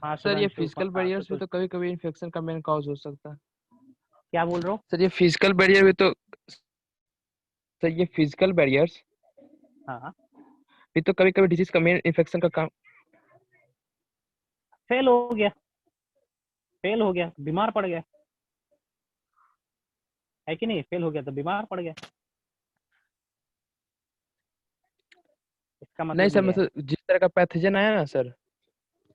हाँ सर ये सुधांशु, फिजिकल हाँ बैरियर्स भी तो तो कभी कभी इन्फेक्शन का मेन कॉज हो सकता है। क्या बोल रहे हो? सर ये फिजिकल बैरियर भी तो, सर ये फिजिकल बैरियर्स हाँ, भी तो कभी कभी डिजीज का मेन इन्फेक्शन का काम। फेल हो गया, फेल हो गया, बीमार पड़ गया, है कि नहीं? फेल हो गया तो बीमार पड़ गया, इसका नहीं मतलब सर, ये है। मतलब जिस तरह का पैथोजन आया ना सर,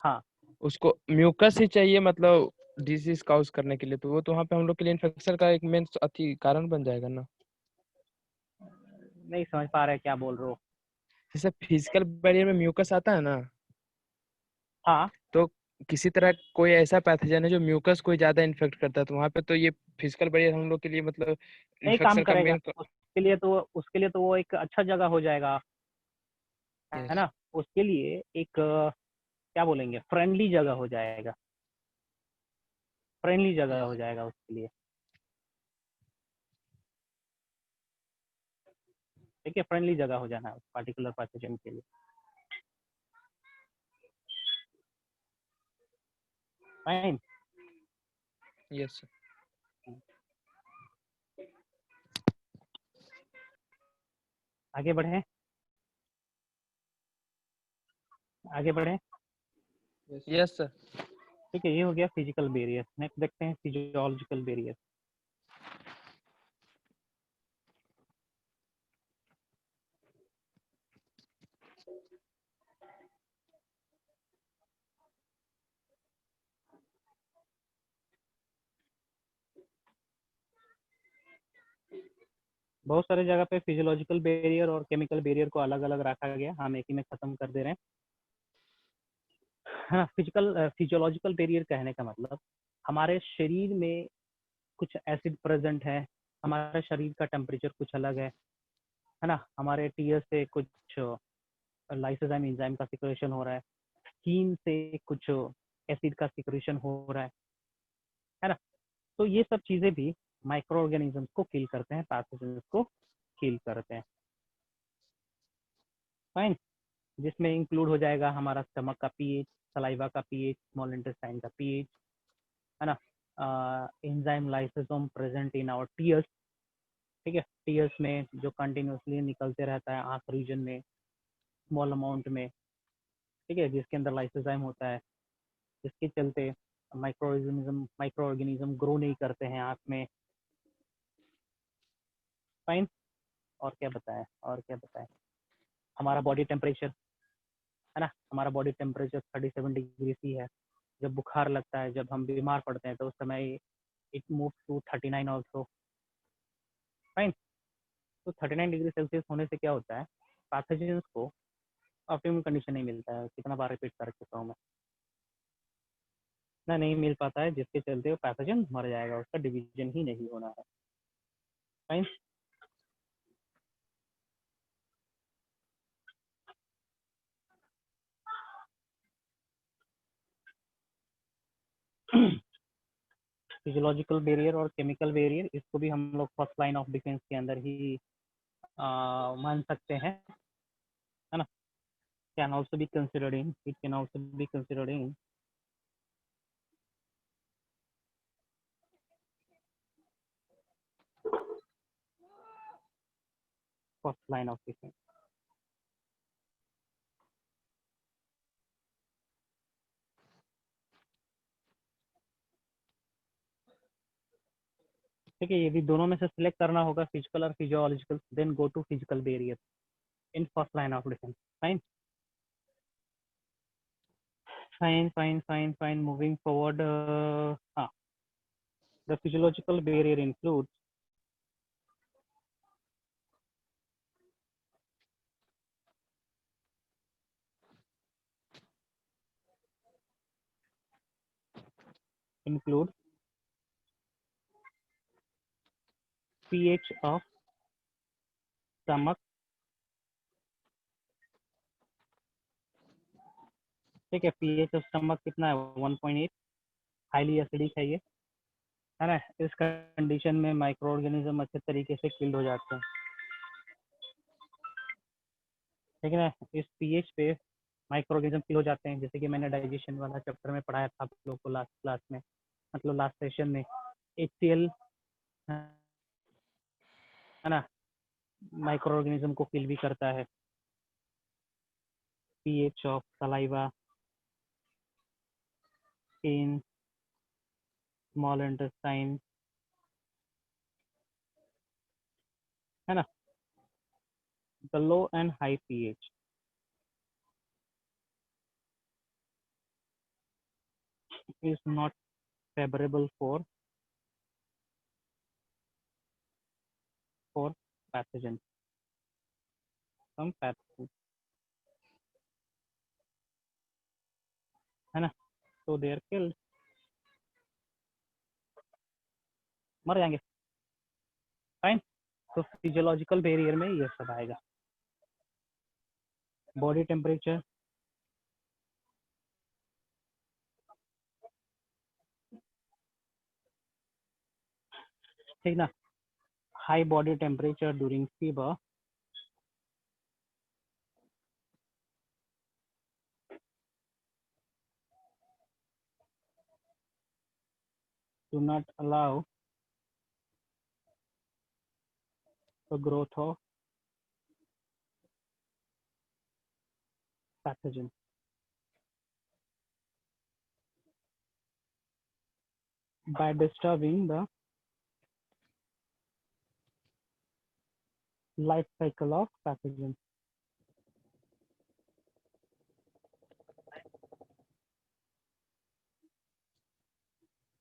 हाँ, उसको म्यूकस ही चाहिए, मतलब डिजीज काउज करने के लिए, तो वो तो वहाँ पे हम लोग के लिए इन्फेक्शन का एक मेन अति कारण बन जाएगा ना। नहीं समझ पा रहे क्या बोल रहे हो। जैसे फिजिकल बैरियर में म्यूकस आता है ना, हाँ, तो किसी तरह कोई ऐसा पैथोजन है जो म्यूकस को ज्यादा इन्फेक्ट करता है, तो वहाँ पे तो ये फिजिकल बैरियर हम लोग के लिए मतलब नहीं काम इन्फेक्शन का करेगा, मेन। उसके लिए तो वो एक अच्छा जगह हो जाएगा, है यस। ना। उसके लिए एक क्या बोलेंगे, फ्रेंडली जगह हो जाएगा, फ्रेंडली जगह हो यस। जाएगा उसके लिए। ठीक है, फ्रेंडली जगह हो जाना है उस पार्टिकुलर पैथोजन के लिए। फाइन। यस। आगे बढ़े, आगे बढ़े। Yes sir. ठीक है, ये हो गया फिजिकल बैरियर। नेक्स्ट देखते हैं फिजियोलॉजिकल बैरियर। बहुत सारे जगह पे फिजियोलॉजिकल बैरियर और केमिकल बैरियर को अलग अलग रखा गया, हम एक ही में खत्म कर दे रहे हैं, है ना। फिजियोलॉजिकल बैरियर कहने का मतलब, हमारे शरीर में कुछ एसिड प्रेजेंट है, हमारे शरीर का टेम्परेचर कुछ अलग है ना। हमारे टीयर से कुछ लाइसोजाइम एंजाइम का सिक्रेशन हो रहा है, स्किन से कुछ एसिड का सिक्रेशन हो रहा है ना। तो ये सब चीजें भी माइक्रो ऑर्गेनिजम्स को किल करते हैं, पैथोजेंस को किल करते हैं। फाइन, जिसमें इंक्लूड हो जाएगा हमारा स्टमक का पीएच, सलाइवा का पीएच, स्मॉल इंटेस्टाइन का पीएच, है ना। Enzyme lysosome present in our tears. ठीक है, टीयर्स में जो कंटिन्यूसली निकलते रहता है आंख रीजन में, स्मॉल अमाउंट में, ठीक है, जिसके अंदर लाइसोजाइम होता है, जिसके चलते माइक्रो ऑर्गेनिज्म ग्रो नहीं करते हैं आंख में। फाइन, और क्या बताएं, और क्या बताएं। हमारा बॉडी टेम्परेचर, है ना, हमारा बॉडी टेम्परेचर 37 डिग्री सी है। जब बुखार लगता है, जब हम बीमार पड़ते हैं, तो उस समय it move to 39 also. Fine, तो 39 डिग्री सेल्सियस होने से क्या होता है, पैथोजेंस को ऑप्टिमम कंडीशन नहीं मिलता है। कितना बार रिपीट कर चुका हूँ मैं, ना नहीं मिल पाता है, जिसके चलते वो पैथोजन मर जाएगा, उसका डिवीजन ही नहीं होना है। फाइन, फिजियोलॉजिकल बैरियर और केमिकल बैरियर, इसको भी हम लोग फर्स्ट लाइन ऑफ डिफेंस के अंदर ही मान सकते हैं, है ना। Can also be considered in, it can also be considered in first line of defence. ठीक है, यदि दोनों में से सिलेक्ट करना होगा फिजिकल और physiological, then go to physical barrier in first line of defence. Fine. Fine. Moving forward, the physiological barrier includes pH of stomach. ठीक है, pH of stomach कितना है? 1.8. हाईली एसिडिक है ये, है ना. इस कंडीशन में माइक्रो ऑर्गेनिज्म अच्छे तरीके से किल्ड हो जाते हैं. ठीक है ना. इस pH पे माइक्रो ऑर्गेनिज्म किल हो जाते हैं, जैसे कि मैंने डाइजेशन वाला चैप्टर में पढ़ाया था आप लोगों को लास्ट क्लास में, मतलब लास्ट सेशन में. HCl है ना, माइक्रो ऑर्गेनिज्म को किल भी करता है. pH of saliva in small intestine, है ना. The low and high pH is not favorable for pathogens, some pathogens, है ना. तो they are killed, मर जाएंगे. फाइन. तो फिजियोलॉजिकल बैरियर में ये सब आएगा. बॉडी टेम्परेचर, ठीक ना. High body temperature during fever do not allow the growth of pathogen. By disturbing the life cycle of pathogen.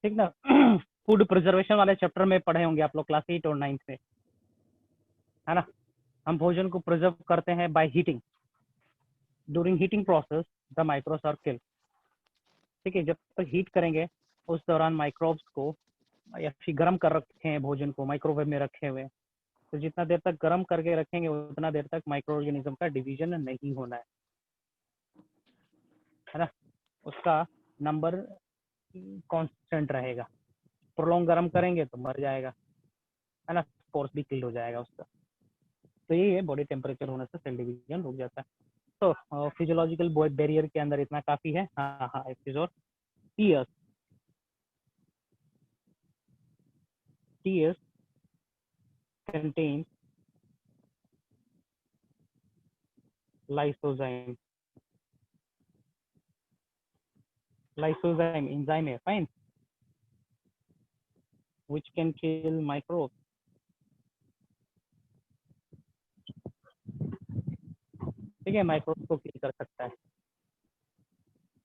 ठीक ना. फूड प्रिजर्वेशन वाले चैप्टर में पढ़े होंगे आप लोग क्लास 8 और 9 में, है ना. हम भोजन को प्रिजर्व करते हैं by heating. During heating process the microbes are killed. ठीक है, जब तक हीट करेंगे उस दौरान माइक्रोब्स को, या फिर गर्म कर रखे हैं भोजन को, माइक्रोवेव में रखे हुए, तो जितना देर तक गर्म करके रखेंगे उतना देर तक माइक्रो ऑर्गेनिज्म का डिवीजन नहीं होना है ना. उसका नंबर कांस्टेंट रहेगा. प्रोलॉन्ग गर्म करेंगे तो मर जाएगा, है ना. स्पोर्स भी किल हो जाएगा उसका. तो यही है, बॉडी टेम्परेचर होने से सेल डिवीजन रुक जाता है. तो फिजियोलॉजिकल बैरियर के अंदर इतना काफी है. हाँ, एक चीज और, टीएस contains lysozyme enzyme है, fine, which can kill microbes. ठीक है, माइक्रोब्स को किल कर सकता है.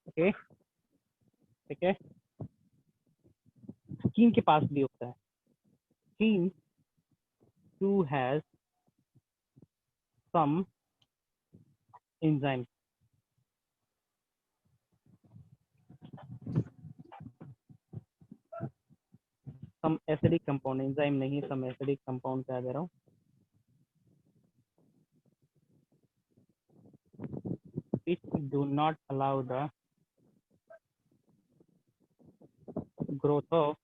ओके, ठीक है. स्किन के पास भी होता है. Skin too has some enzyme. Some acidic compound, enzyme नहीं, सम एसिडिक कंपाउंड कह दे रहा हूँ. Which do not allow the growth of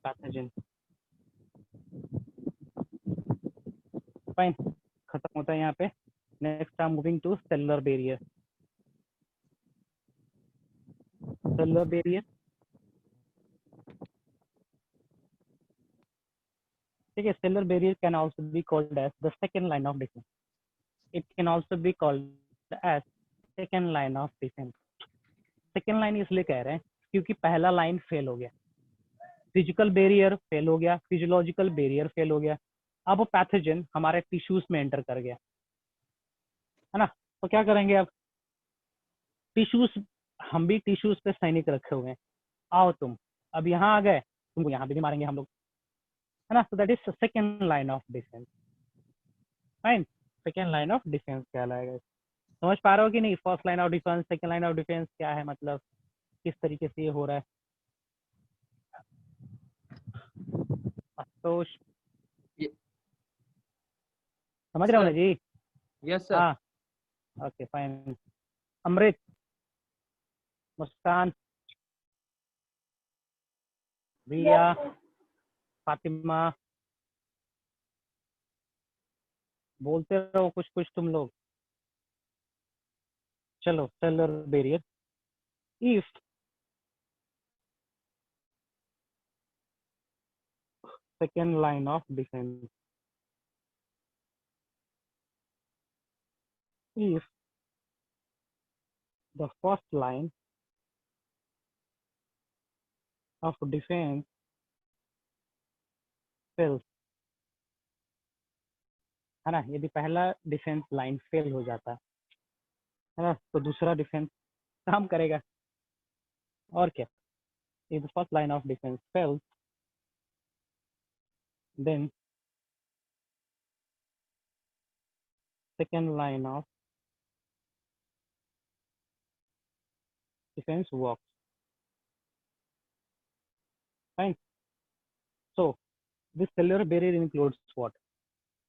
pathogen. Fine, खत्म होता है यहाँ पे. Next I am moving to cellular barrier. Cellular barrier, ठीक है. Cellular barrier can also be called as the second line of defence. It can also be called as second line of defence. Second line इसलिए कह रहे हैं क्योंकि पहला line fail हो गया. फिजिकल बैरियर फेल हो गया, फिजियोलॉजिकल बैरियर फेल हो गया, अब पैथोजन हमारे टिश्यूज में एंटर कर गया, है ना। तो क्या करेंगे अब, टिश्यूज, हम भी टिश्यूज पे सैनिक रखे हुए हैं, आओ तुम अब यहाँ आ गए, तुमको यहाँ पे भी मारेंगे हम लोग, है ना। तो that is second line of defence, fine. Second line of defence कहलाएगा। समझ पा रहे हो कि नहीं, first line of defence, second line of defence क्या है, मतलब किस तरीके से ये हो रहा है। तो ये- समझ रहे हो ना सर, जी। Yes sir. हाँ, ओके फाइन। अमृत, मुस्कान, रिया, फातिमा, बोलते रहो कुछ कुछ तुम लोग। चलो, cellular barrier, if second line of defence, if the first line of defense fails, है ना, यदि पहला डिफेंस लाइन फेल हो जाता है ना, तो दूसरा डिफेंस काम करेगा। और क्या, if the first line of defense fails, then second line of defense works, fine. So this cellular barrier includes what,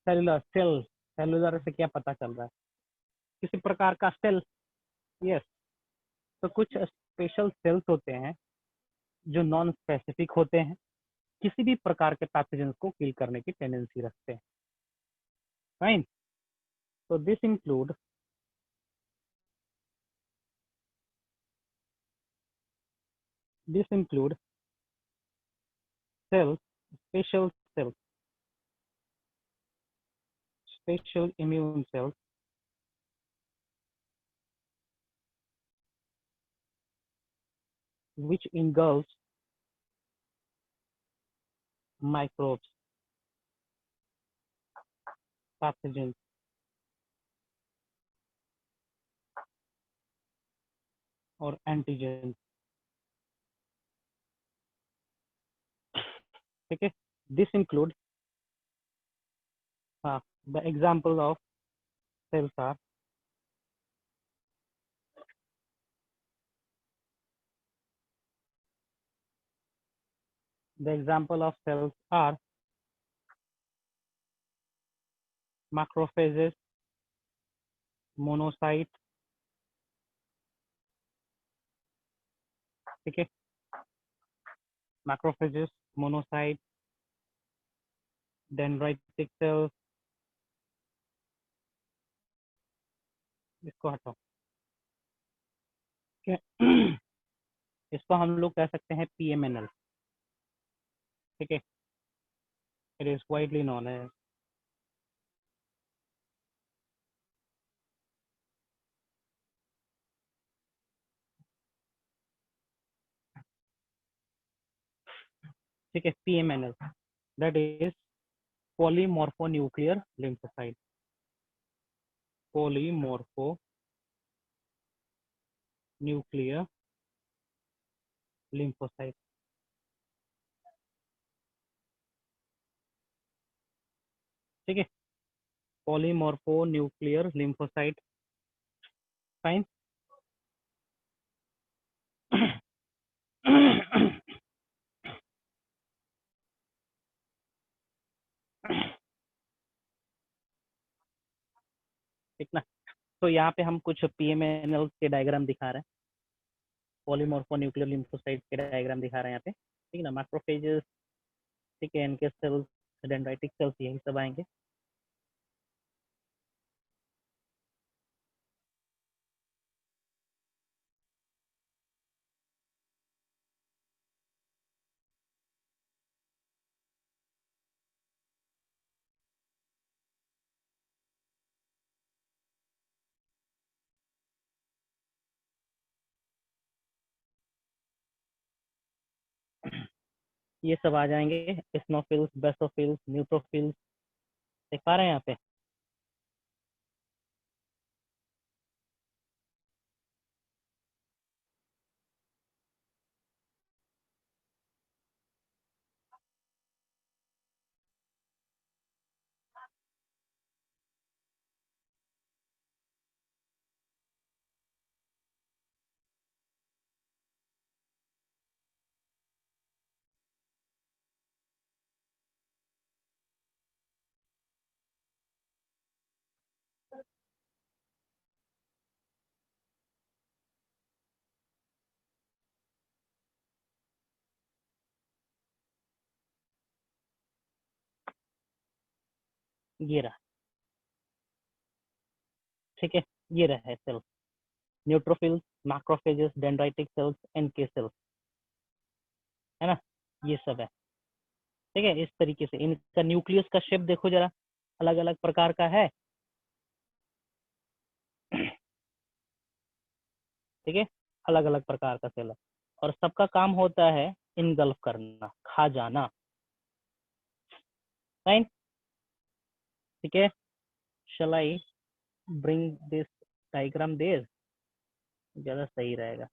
cellular cell, cellular से क्या पता चल रहा है, किसी प्रकार का सेल, यस। तो कुछ स्पेशल सेल्स होते हैं जो नॉन स्पेसिफिक होते हैं, किसी भी प्रकार के पैथोजेंस को किल करने की टेंडेंसी रखते हैं, fine. So this include cells, special cells, special immune cells, which engulfs microbes, pathogens, or antigens, okay. This include the example of cells are macrophages, monocytes, okay, macrophages, monocytes, dendritic cells, इसको हटाओ, okay. इसको हम लोग कह सकते हैं PMNL, ठीक है, it is widely known as, ठीक है, PMNL, that is polymorphonuclear lymphocyte, polymorphonuclear lymphocyte, ठीक है, polymorphonuclear lymphocyte, फाइन। ठीक ना। तो यहाँ पे हम कुछ PMNL के डायग्राम दिखा रहे हैं, पॉलीमॉर्फोन्यूक्लियर लिम्फोसाइट के डायग्राम दिखा रहे हैं यहाँ पे, ठीक ना। मैक्रोफेजेस, ठीक है, एनके सेल्स, डेंड्राइटिक सेल्स, यही सब आएंगे। ये सब आ जाएंगे, एसिनोफिल्स, बेसोफिल्स, न्यूट्रोफिल्स, देख पा रहे हैं यहाँ पे। ये रहा, ठीक है, ये रहा cell, neutrophils, macrophages, dendritic cells, NK cells, है ना, ये सब है। ठीक है, इस तरीके से इनका न्यूक्लियस का शेप देखो जरा, अलग अलग प्रकार का है। ठीक है, अलग अलग प्रकार का सेल है, और सबका काम होता है इनगल्फ करना, खा जाना। फाइन, ठीक है, शल आई ब्रिंग दिस डायग्राम देर, ज्यादा सही रहेगा।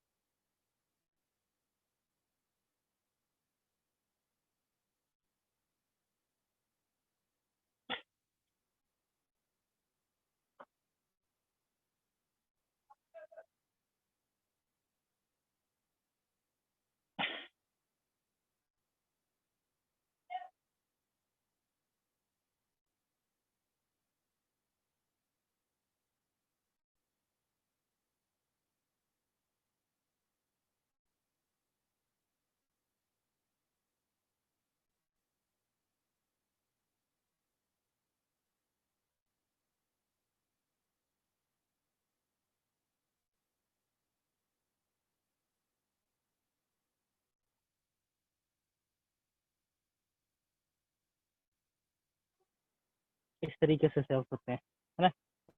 इस तरीके से सेल्स होते हैं, है ना।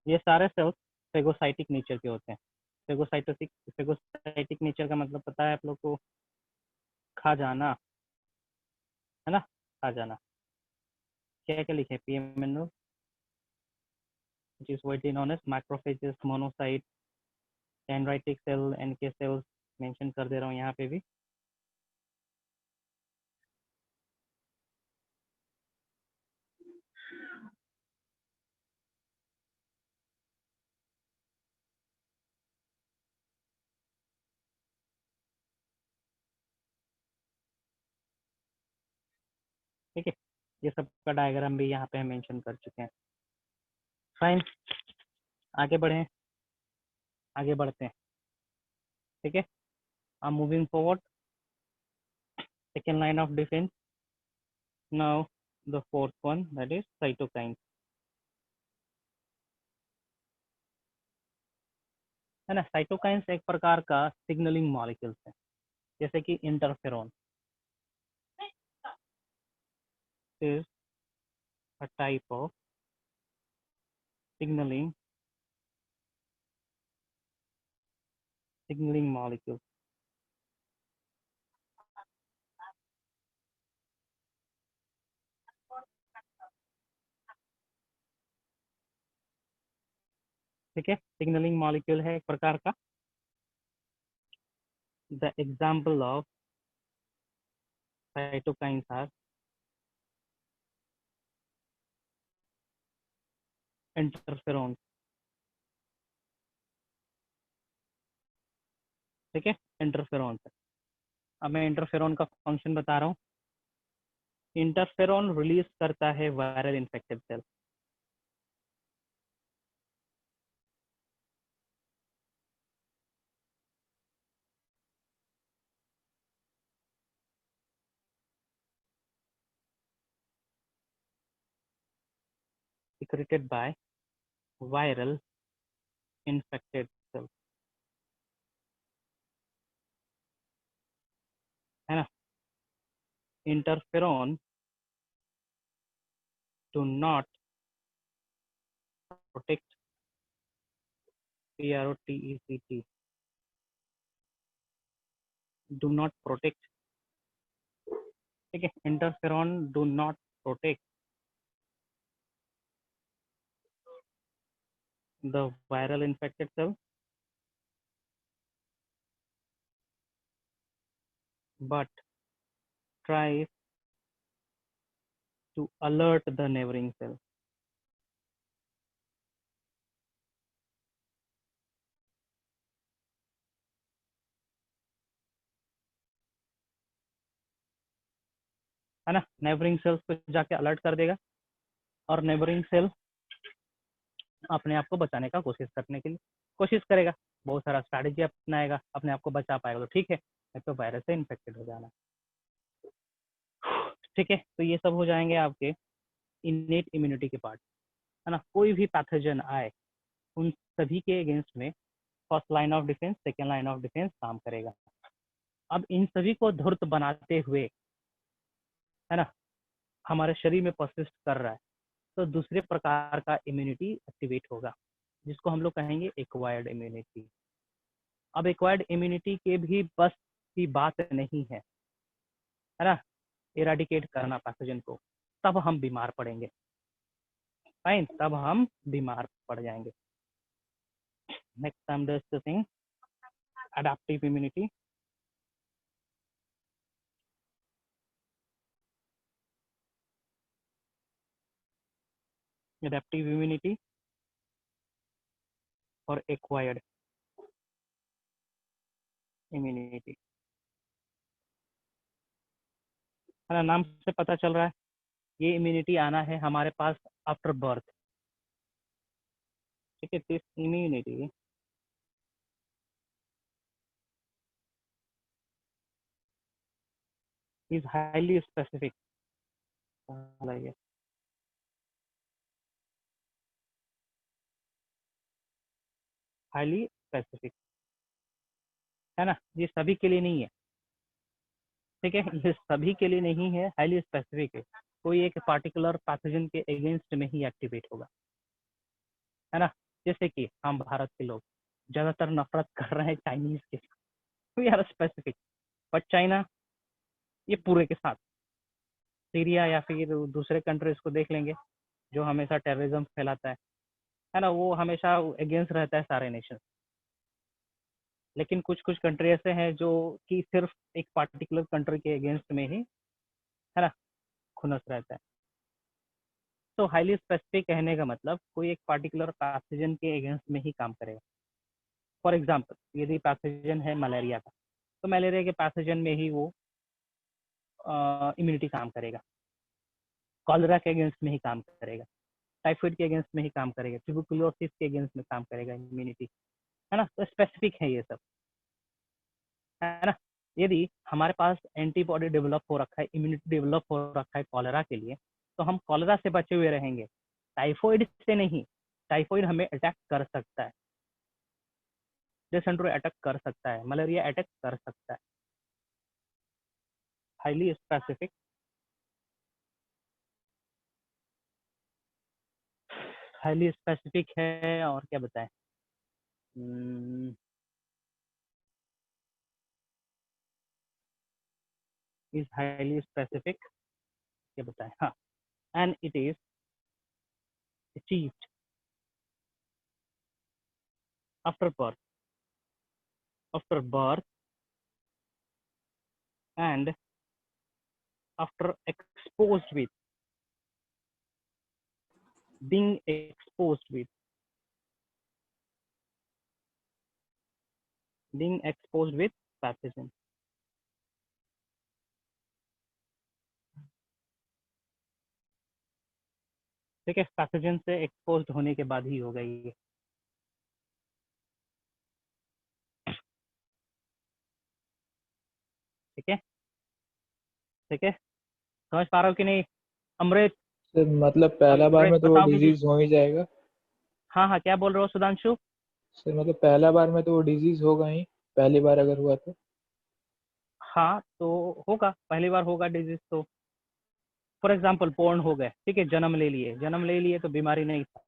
ये सारे सेल्स फेगोसाइटिक नेचर के होते हैं। फेगोसाइटिक नेचर का मतलब पता है आप लोग को, खा जाना, है ना, खा जाना। क्या क्या लिखे पीएमएनओ, which is widely known as macrophages, monocyte, dendritic cell, NK cells, mention कर दे रहा हूँ यहाँ पे भी। ठीक है, ये सब का डायग्राम भी यहाँ पे हम मेंशन कर चुके हैं। फाइन, आगे बढ़े, आगे बढ़ते हैं। ठीक है, I'm moving forward, second line of defense, now the fourth one, that is cytokines, है ना। साइटोकाइंस एक प्रकार का सिग्नलिंग मॉलिक्यूल्स है, जैसे कि interferon is a type of signaling molecule। ठीक है, सिग्नलिंग मॉलिक्यूल है एक प्रकार का। The example of cytokines are interferon. ठीक है, इंटरफेरॉन। अब मैं इंटरफेरॉन का फंक्शन बता रहा हूँ। इंटरफेरॉन रिलीज करता है viral infected cell. secreted by viral infected cells, है ना। Interferon do not protect, protect, do not protect ठीक है, interferon do not protect the viral infected cell but tries to alert the neighboring cell. है ना, neighbouring cells को जाके alert कर देगा और नेबरिंग सेल अपने आप को बचाने का कोशिश करेगा, बहुत सारा स्ट्रैटेजी अपनाएगा, अपने आप को बचा पाएगा तो ठीक है, नहीं तो वायरस से इन्फेक्टेड हो जाना। ठीक है, तो ये सब हो जाएंगे आपके इनेट इम्यूनिटी के पार्ट, है ना। कोई भी पैथोजन आए उन सभी के अगेंस्ट में first line of defence, second line of defence काम करेगा। अब इन सभी को धूर्त बनाते हुए, है ना, हमारे शरीर में परसिस्ट कर रहा है तो दूसरे प्रकार का इम्यूनिटी एक्टिवेट होगा, जिसको हम लोग कहेंगे एक्वायर्ड इम्यूनिटी। अब एक्वायर्ड इम्यूनिटी के भी बस की बात नहीं है ना, इराडिकेट करना पैथोजन को, तब हम बीमार पड़ेंगे, फाइन, तब हम बीमार पड़ जाएंगे। Next I am discussing adaptive immunity. Adaptive immunity और एक्वायर्ड इम्यूनिटी, है ना, नाम से पता चल रहा है ये इम्यूनिटी आना है हमारे पास आफ्टर बर्थ। ठीक है, this immunity is highly specific, highly specific, है ना, ये सभी के लिए नहीं है। ठीक है, ये सभी के लिए नहीं है, हाईली स्पेसिफिक है, कोई एक पार्टिकुलर पैथोजन के अगेंस्ट में ही एक्टिवेट होगा, है ना। जैसे कि हम भारत के लोग ज्यादातर नफरत कर रहे हैं चाइनीज के, we are specific, but China ये पूरे के साथ, सीरिया या फिर दूसरे कंट्रीज को देख लेंगे जो हमेशा टेररिज्म फैलाता है ना, वो हमेशा अगेंस्ट रहता है सारे नेशन। लेकिन कुछ कुछ कंट्री ऐसे हैं जो कि सिर्फ एक पार्टिकुलर कंट्री के अगेंस्ट में ही, है ना, खुनस रहता है। तो हाईली स्पेसिफिक कहने का मतलब कोई एक पार्टिकुलर पैथोजन के अगेंस्ट में ही काम करेगा। फॉर एग्जांपल यदि पैथोजन है मलेरिया का, तो मलेरिया के पैथोजन में ही वो इम्यूनिटी काम करेगा, कॉलरा के अगेंस्ट में ही काम करेगा, टाइफाइड के अगेंस्ट में ही काम करेगा, ट्यूबरकुलोसिस के अगेंस्ट में काम करेगा इम्यूनिटी, है ना। तो स्पेसिफिक है ये सब, है ना। यदि हमारे पास एंटीबॉडी डेवलप हो रखा है, इम्यूनिटी डेवलप हो रखा है कॉलरा के लिए, तो हम कॉलरा से बचे हुए रहेंगे, टाइफाइड से नहीं। टाइफाइड हमें अटैक कर सकता है, डिसेंट्री अटैक कर सकता है, मलेरिया अटैक कर सकता है। हाईली स्पेसिफिक, हाईली स्पेसिफिक है, और क्या बताएं, इज हाईली स्पेसिफिक, क्या बताएं, हाँ, and it is achieved after birth, and after being exposed with pathogen। ठीक है, पैथोजन से एक्सपोज होने के बाद ही होगा ये। ठीक है, ठीक है, समझ पा रहे हो कि नहीं अमृत? सर मतलब पहला बार में तो वो बताओ कि डिजीज हो ही जाएगा। हाँ हाँ, क्या बोल रहे हो सुधांशु? सर मतलब पहला बार में तो वो डिजीज होगा ही, पहली बार अगर हुआ तो। हाँ, तो होगा, पहली बार होगा डिजीज। तो फॉर एग्जाम्पल बोर्न हो गए, ठीक है, जन्म ले लिए तो बीमारी नहीं था,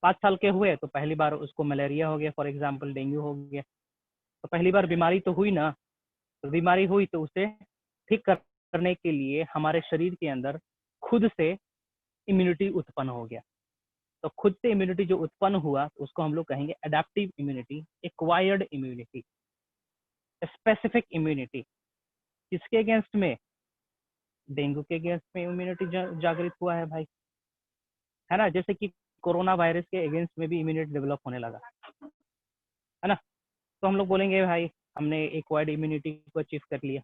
5 साल के हुए तो पहली बार उसको मलेरिया हो गया, फॉर एग्जाम्पल डेंगू हो गया, तो पहली बार बीमारी तो हुई ना, तो बीमारी हुई तो उसे ठीक कर करने के लिए हमारे शरीर के अंदर खुद से इम्यूनिटी उत्पन्न हो गया। तो खुद से इम्यूनिटी जो उत्पन्न हुआ उसको हम लोग कहेंगे adaptive immunity, acquired immunity, specific immunity. किसके अगेंस्ट में? डेंगू के अगेंस्ट में इम्यूनिटी जागृत हुआ है भाई, है ना। जैसे कि कोरोना वायरस के अगेंस्ट में भी इम्यूनिटी डेवलप होने लगा, है ना। तो हम लोग बोलेंगे भाई हमने एक्वायर्ड इम्यूनिटी को अचीव कर लिया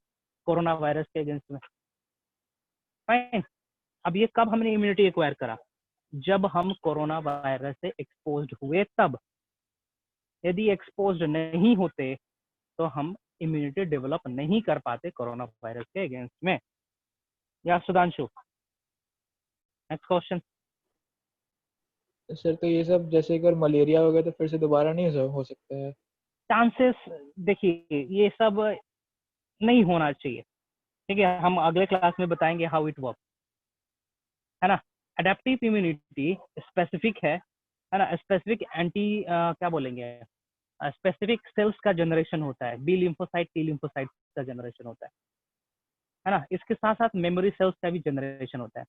कोरोना वायरस के अगेंस्ट में। फाइन। अब ये कब हमने इम्यूनिटी एक्वायर करा? जब हम कोरोना वायरस से एक्सपोज्ड हुए तब। यदि एक्सपोज्ड नहीं होते तो हम इम्यूनिटी डेवलप नहीं कर पाते कोरोना वायरस के अगेंस्ट में। या सुधांशु, नेक्स्ट क्वेश्चन। सर तो ये सब जैसे एक बार मलेरिया हो गया तो फिर से दोबारा नहीं हो सकता है? चांसेस देखिए ये सब नहीं होना चाहिए, ठीक है। हम अगले क्लास में बताएंगे हाउ इट वर्क, है ना। एडेप्टिव इम्यूनिटी स्पेसिफिक है ना। स्पेसिफिक एंटी क्या बोलेंगे, स्पेसिफिक सेल्स का जनरेशन होता है, बी लिम्फोसाइट टी लिम्फोसाइट का जनरेशन होता है ना। इसके साथ साथ मेमोरी सेल्स का भी जनरेशन होता है।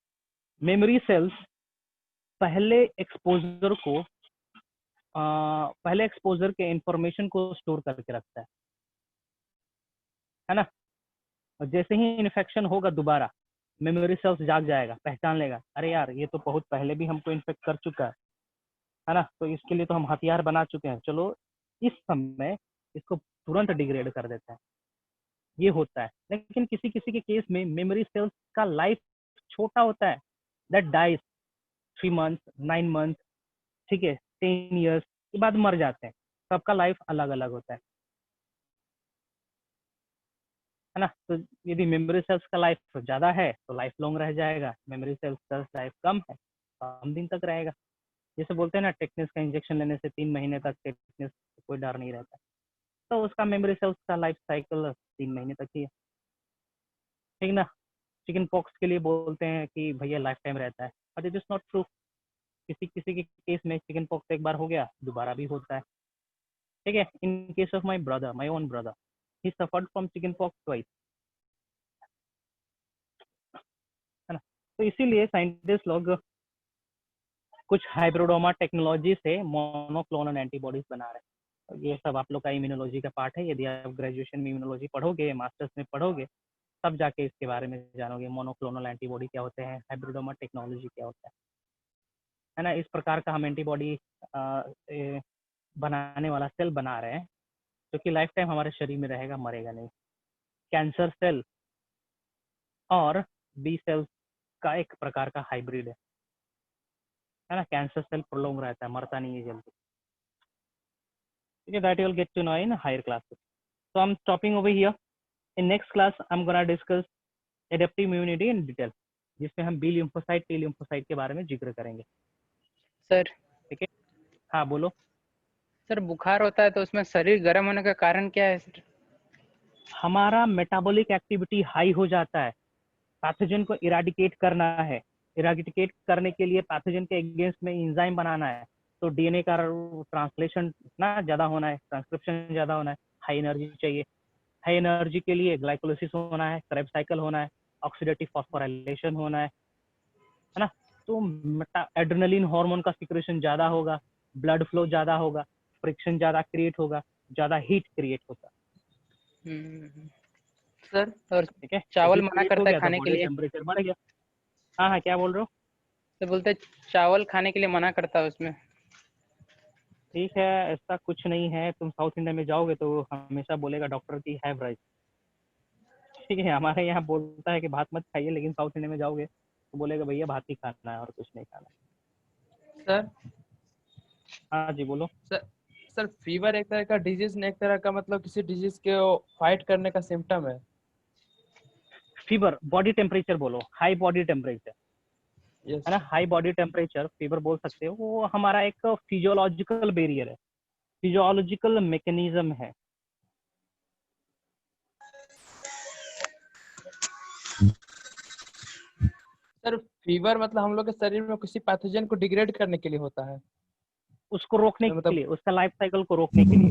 मेमोरी सेल्स पहले एक्सपोजर को पहले एक्सपोजर के इंफॉर्मेशन को स्टोर करके रखता है ना। और जैसे ही इन्फेक्शन होगा दोबारा मेमोरी सेल्स जाग जाएगा, पहचान लेगा, अरे यार ये तो बहुत पहले भी हमको इन्फेक्ट कर चुका है ना। तो इसके लिए तो हम हथियार बना चुके हैं, चलो इस समय इसको तुरंत डिग्रेड कर देते हैं। ये होता है। लेकिन किसी किसी के केस में मेमोरी सेल्स का लाइफ छोटा होता है, दैट डाइज 3 months 9 months, ठीक है, 10 years के बाद मर जाते हैं। सबका लाइफ अलग अलग होता है ना। तो यदि मेमोरी सेल्स का लाइफ ज्यादा है तो लाइफ लॉन्ग रह जाएगा, मेमोरी सेल्स का लाइफ कम है कम दिन तक रहेगा। जैसे बोलते हैं ना टेटनस का इंजेक्शन लेने से 3 महीने तक टेटनस कोई डर नहीं रहता, तो उसका मेमोरी सेल्स का लाइफ साइकिल 3 महीने तक ही है, ठीक ना। चिकन पॉक्स के लिए बोलते हैं कि भैया लाइफ टाइम रहता है, but it is not true. किसी किसी के केस में चिकन पॉक्स एक बार हो गया दोबारा भी होता है, ठीक है। In case of my brother, my own brother, he suffered from chicken pox twice, है ना। तो इसीलिए साइंटिस्ट लोग कुछ हाइब्रिडोमा टेक्नोलॉजी से मोनोक्लोनल एंटीबॉडीज बना रहे हैं। तो ये सब आप लोग का इम्यूनोलॉजी का पार्ट है। यदि आप ग्रेजुएशन में इम्यूनोलॉजी पढ़ोगे, मास्टर्स में पढ़ोगे, तब जाके इसके बारे में जानोगे मोनोक्लोनल एंटीबॉडी क्या होते हैं, हाइब्रिडोमा टेक्नोलॉजी क्या होता है ना। इस प्रकार का हम एंटीबॉडी बनाने वाला सेल बना रहे हैं जो कि लाइफ टाइम हमारे शरीर में रहेगा, मरेगा नहीं। कैंसर सेल और बी सेल्स का एक प्रकार का हाइब्रिड है ना। कैंसर सेल प्रोलॉन्ग रहता है, मरता नहीं है जल्दी, ठीक है। That you will get to know in higher classes. So I'm stopping over here. In next class, I'm gonna discuss adaptive immunity in detail, जिसमें हम बी लिम्फोसाइट टी लिम्फोसाइट के बारे में जिक्र करेंगे, सर। ठीक है। हाँ बोलो। सर बुखार होता है तो उसमें शरीर गर्म होने का कारण क्या है सर? हमारा मेटाबॉलिक एक्टिविटी हाई हो जाता है, पैथोजन को इराडिकेट करना है। इराडिकेट करने के लिए पैथोजन के अगेंस्ट में एंजाइम बनाना है, तो डीएनए का ट्रांसलेशन ना ज़्यादा होना है, ट्रांसक्रिप्शन ज़्यादा होना है, हाई एनर्जी चाहिए। हाई एनर्जी के लिए ग्लाइकोलिसिस होना है, क्रेब्स साइकिल होना है, ऑक्सीडेटिव फॉस्फोराइलेशन होना है ना। तो एड्रेनलिन हार्मोन का सिक्रेशन ज़्यादा होगा, ब्लड फ्लो ज़्यादा होगा, फ्रिक्शन ज़्यादा क्रिएट होगा, ज़्यादा हीट क्रिएट होगा, सर और ठीक है। चावल heat मना create हो करता है गया तो खाने के बॉडी लिए। टेम्परेचर बढ़ गया। हाँ हाँ क्या बोल रहे हो? तो बोलते हैं चावल खाने के लिए मना करता है उसमें। ठीक है, ऐसा कुछ नहीं है। तुम साउथ इंडिया में जाओगे तो हमेशा बोलेगा डॉक्टर की हैव राइस, ठीक है। हमारे यहाँ बोलता है कि भात मत खाइए, लेकिन साउथ इंडिया में जाओगे तो बोलेगा भैया भात ही खाना है और कुछ नहीं खाना। सर हाँ जी बोलो। सर सर फीवर एक तरह का डिजीज ने, एक तरह का मतलब किसी डिजीज के फाइट करने का सिम्टम है। फीवर बॉडी टेम्परेचर बोलो, हाई बॉडी टेम्परेचर, यस है ना। हाई बॉडी टेम्परेचर फीवर बोल सकते हो। वो हमारा एक फिजियोलॉजिकल बैरियर है, फिजियोलॉजिकल मैकेनिज्म है। सर फीवर मतलब हम लोग के शरीर में किसी पैथोजन को डिग्रेड करने के लिए होता है, उसको रोकने मतलब के लिए, उसका लाइफ साइकिल को रोकने के लिए।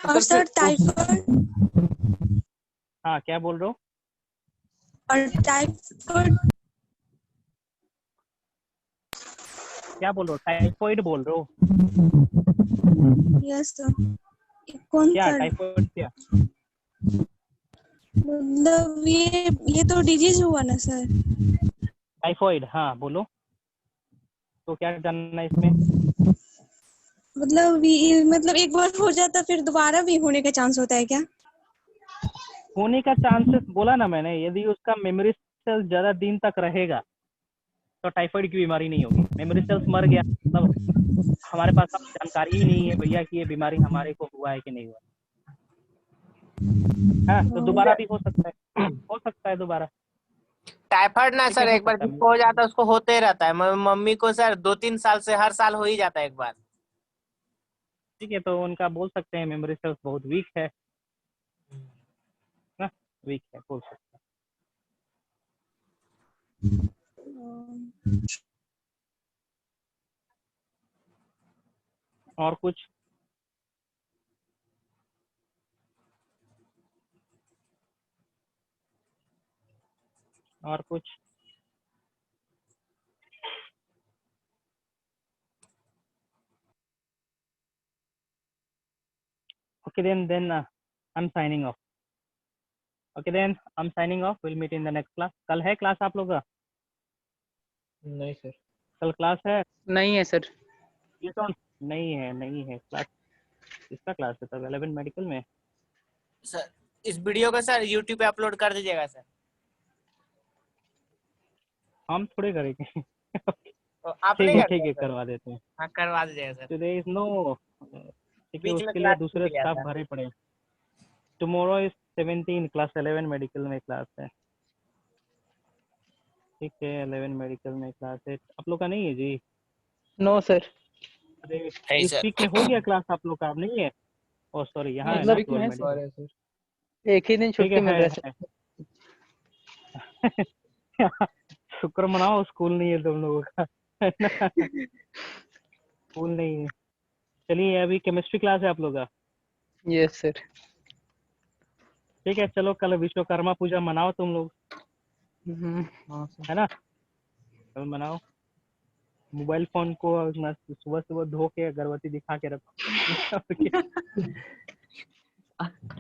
और सर टाइफाइड। हाँ क्या बोल रहे हो? और टाइफाइड क्या बोल रहे हो? टाइफॉइड बोल रहे हो? यस सर, कौन क्या सा टाइफॉइड क्या? मतलब ये तो डिजीज हुआ ना सर। टाइफॉइड, हाँ बोलो। तो क्या जानना है इसमें? मतलब एक बार हो जाता फिर दोबारा भी होने का चांस होता है क्या? होने का चांसेस बोला ना मैंने, यदि उसका मेमोरी सेल्स ज्यादा दिन तक रहेगा तो टाइफाइड की बीमारी नहीं होगी। मेमोरी सेल्स मर गया मतलब हमारे पास अब जानकारी ही नहीं है भैया कि ये बीमारी हमारे को हुआ है कि नहीं हुआ। हाँ, तो दोबारा भी हो सकता है, हो सकता है दोबारा। टाइफाइड ना ठीक है, सर, हो एक बार सकता है। जिसको हो जाता है उसको होते ही रहता है। मम्मी को सर 2-3 साल से हर साल हो ही जाता है एक बार। ठीक है, तो उनका बोल सकते हैं मेमोरी सेल्स बहुत वीक है ना, वीक है बोल सकते हैं। और कुछ? और कुछ? Okay, then I'm signing off. Okay, then I'm signing off. We'll meet in the next class. कल है क्लास आप लोग का? नहीं सर। कल क्लास है? नहीं है सर। ये तो नहीं है क्लास। किसका क्लास है तब? 11 मेडिकल में? सर इस वीडियो को सर यूट्यूब पे अपलोड कर दीजिएगा सर। हम थोड़े करेंगे। तो आप ठीक नहीं है, करते ठीक हैं है, सर? करवा देते हैं। हाँ करवा दीजिएगा सर। टुडे इज नो, ठीक है, बीच में उसके लिए क्लास छूट दूसरे गया स्टाफ था। भरे पड़े हैं। टुमारो इज 17 क्लास 11 मेडिकल में क्लास है। ठीक है, 11 मेडिकल में क्लास है। आप लोग का नहीं है जी? No sir. अरे है इस सर। वीक में हो गया क्लास आप लोग का? अब नहीं है? ओ सॉरी, यहाँ है मतलब ना वीक में 12 है मेडिकल। सर। सर एक ही दिन ठीक छुट्टी मिल रहा है है। सर। शुक्र मनाओ स्कूल नहीं है तुम लोगों का। स्कूल नहीं है। चलिए, अभी केमिस्ट्री क्लास है आप लोग का। Yes sir. ठीक है, चलो कल विश्वकर्मा पूजा मनाओ तुम लोग, हाँ सर। है ना? कल मनाओ। मोबाइल फोन को मस्त सुबह सुबह धो के अगरबत्ती दिखा के रखो।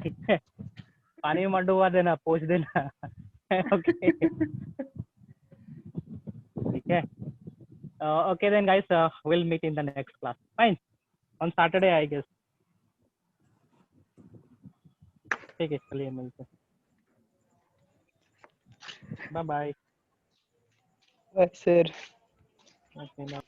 ठीक है, पानी में मत डुबा देना, पोंछ देना। ओके, ठीक है। Okay then guys, we'll meet in the next class. Fine. On Saturday I guess. ठीक है, चलिए मिलते हैं। Bye bye. Sir. Okay, bye.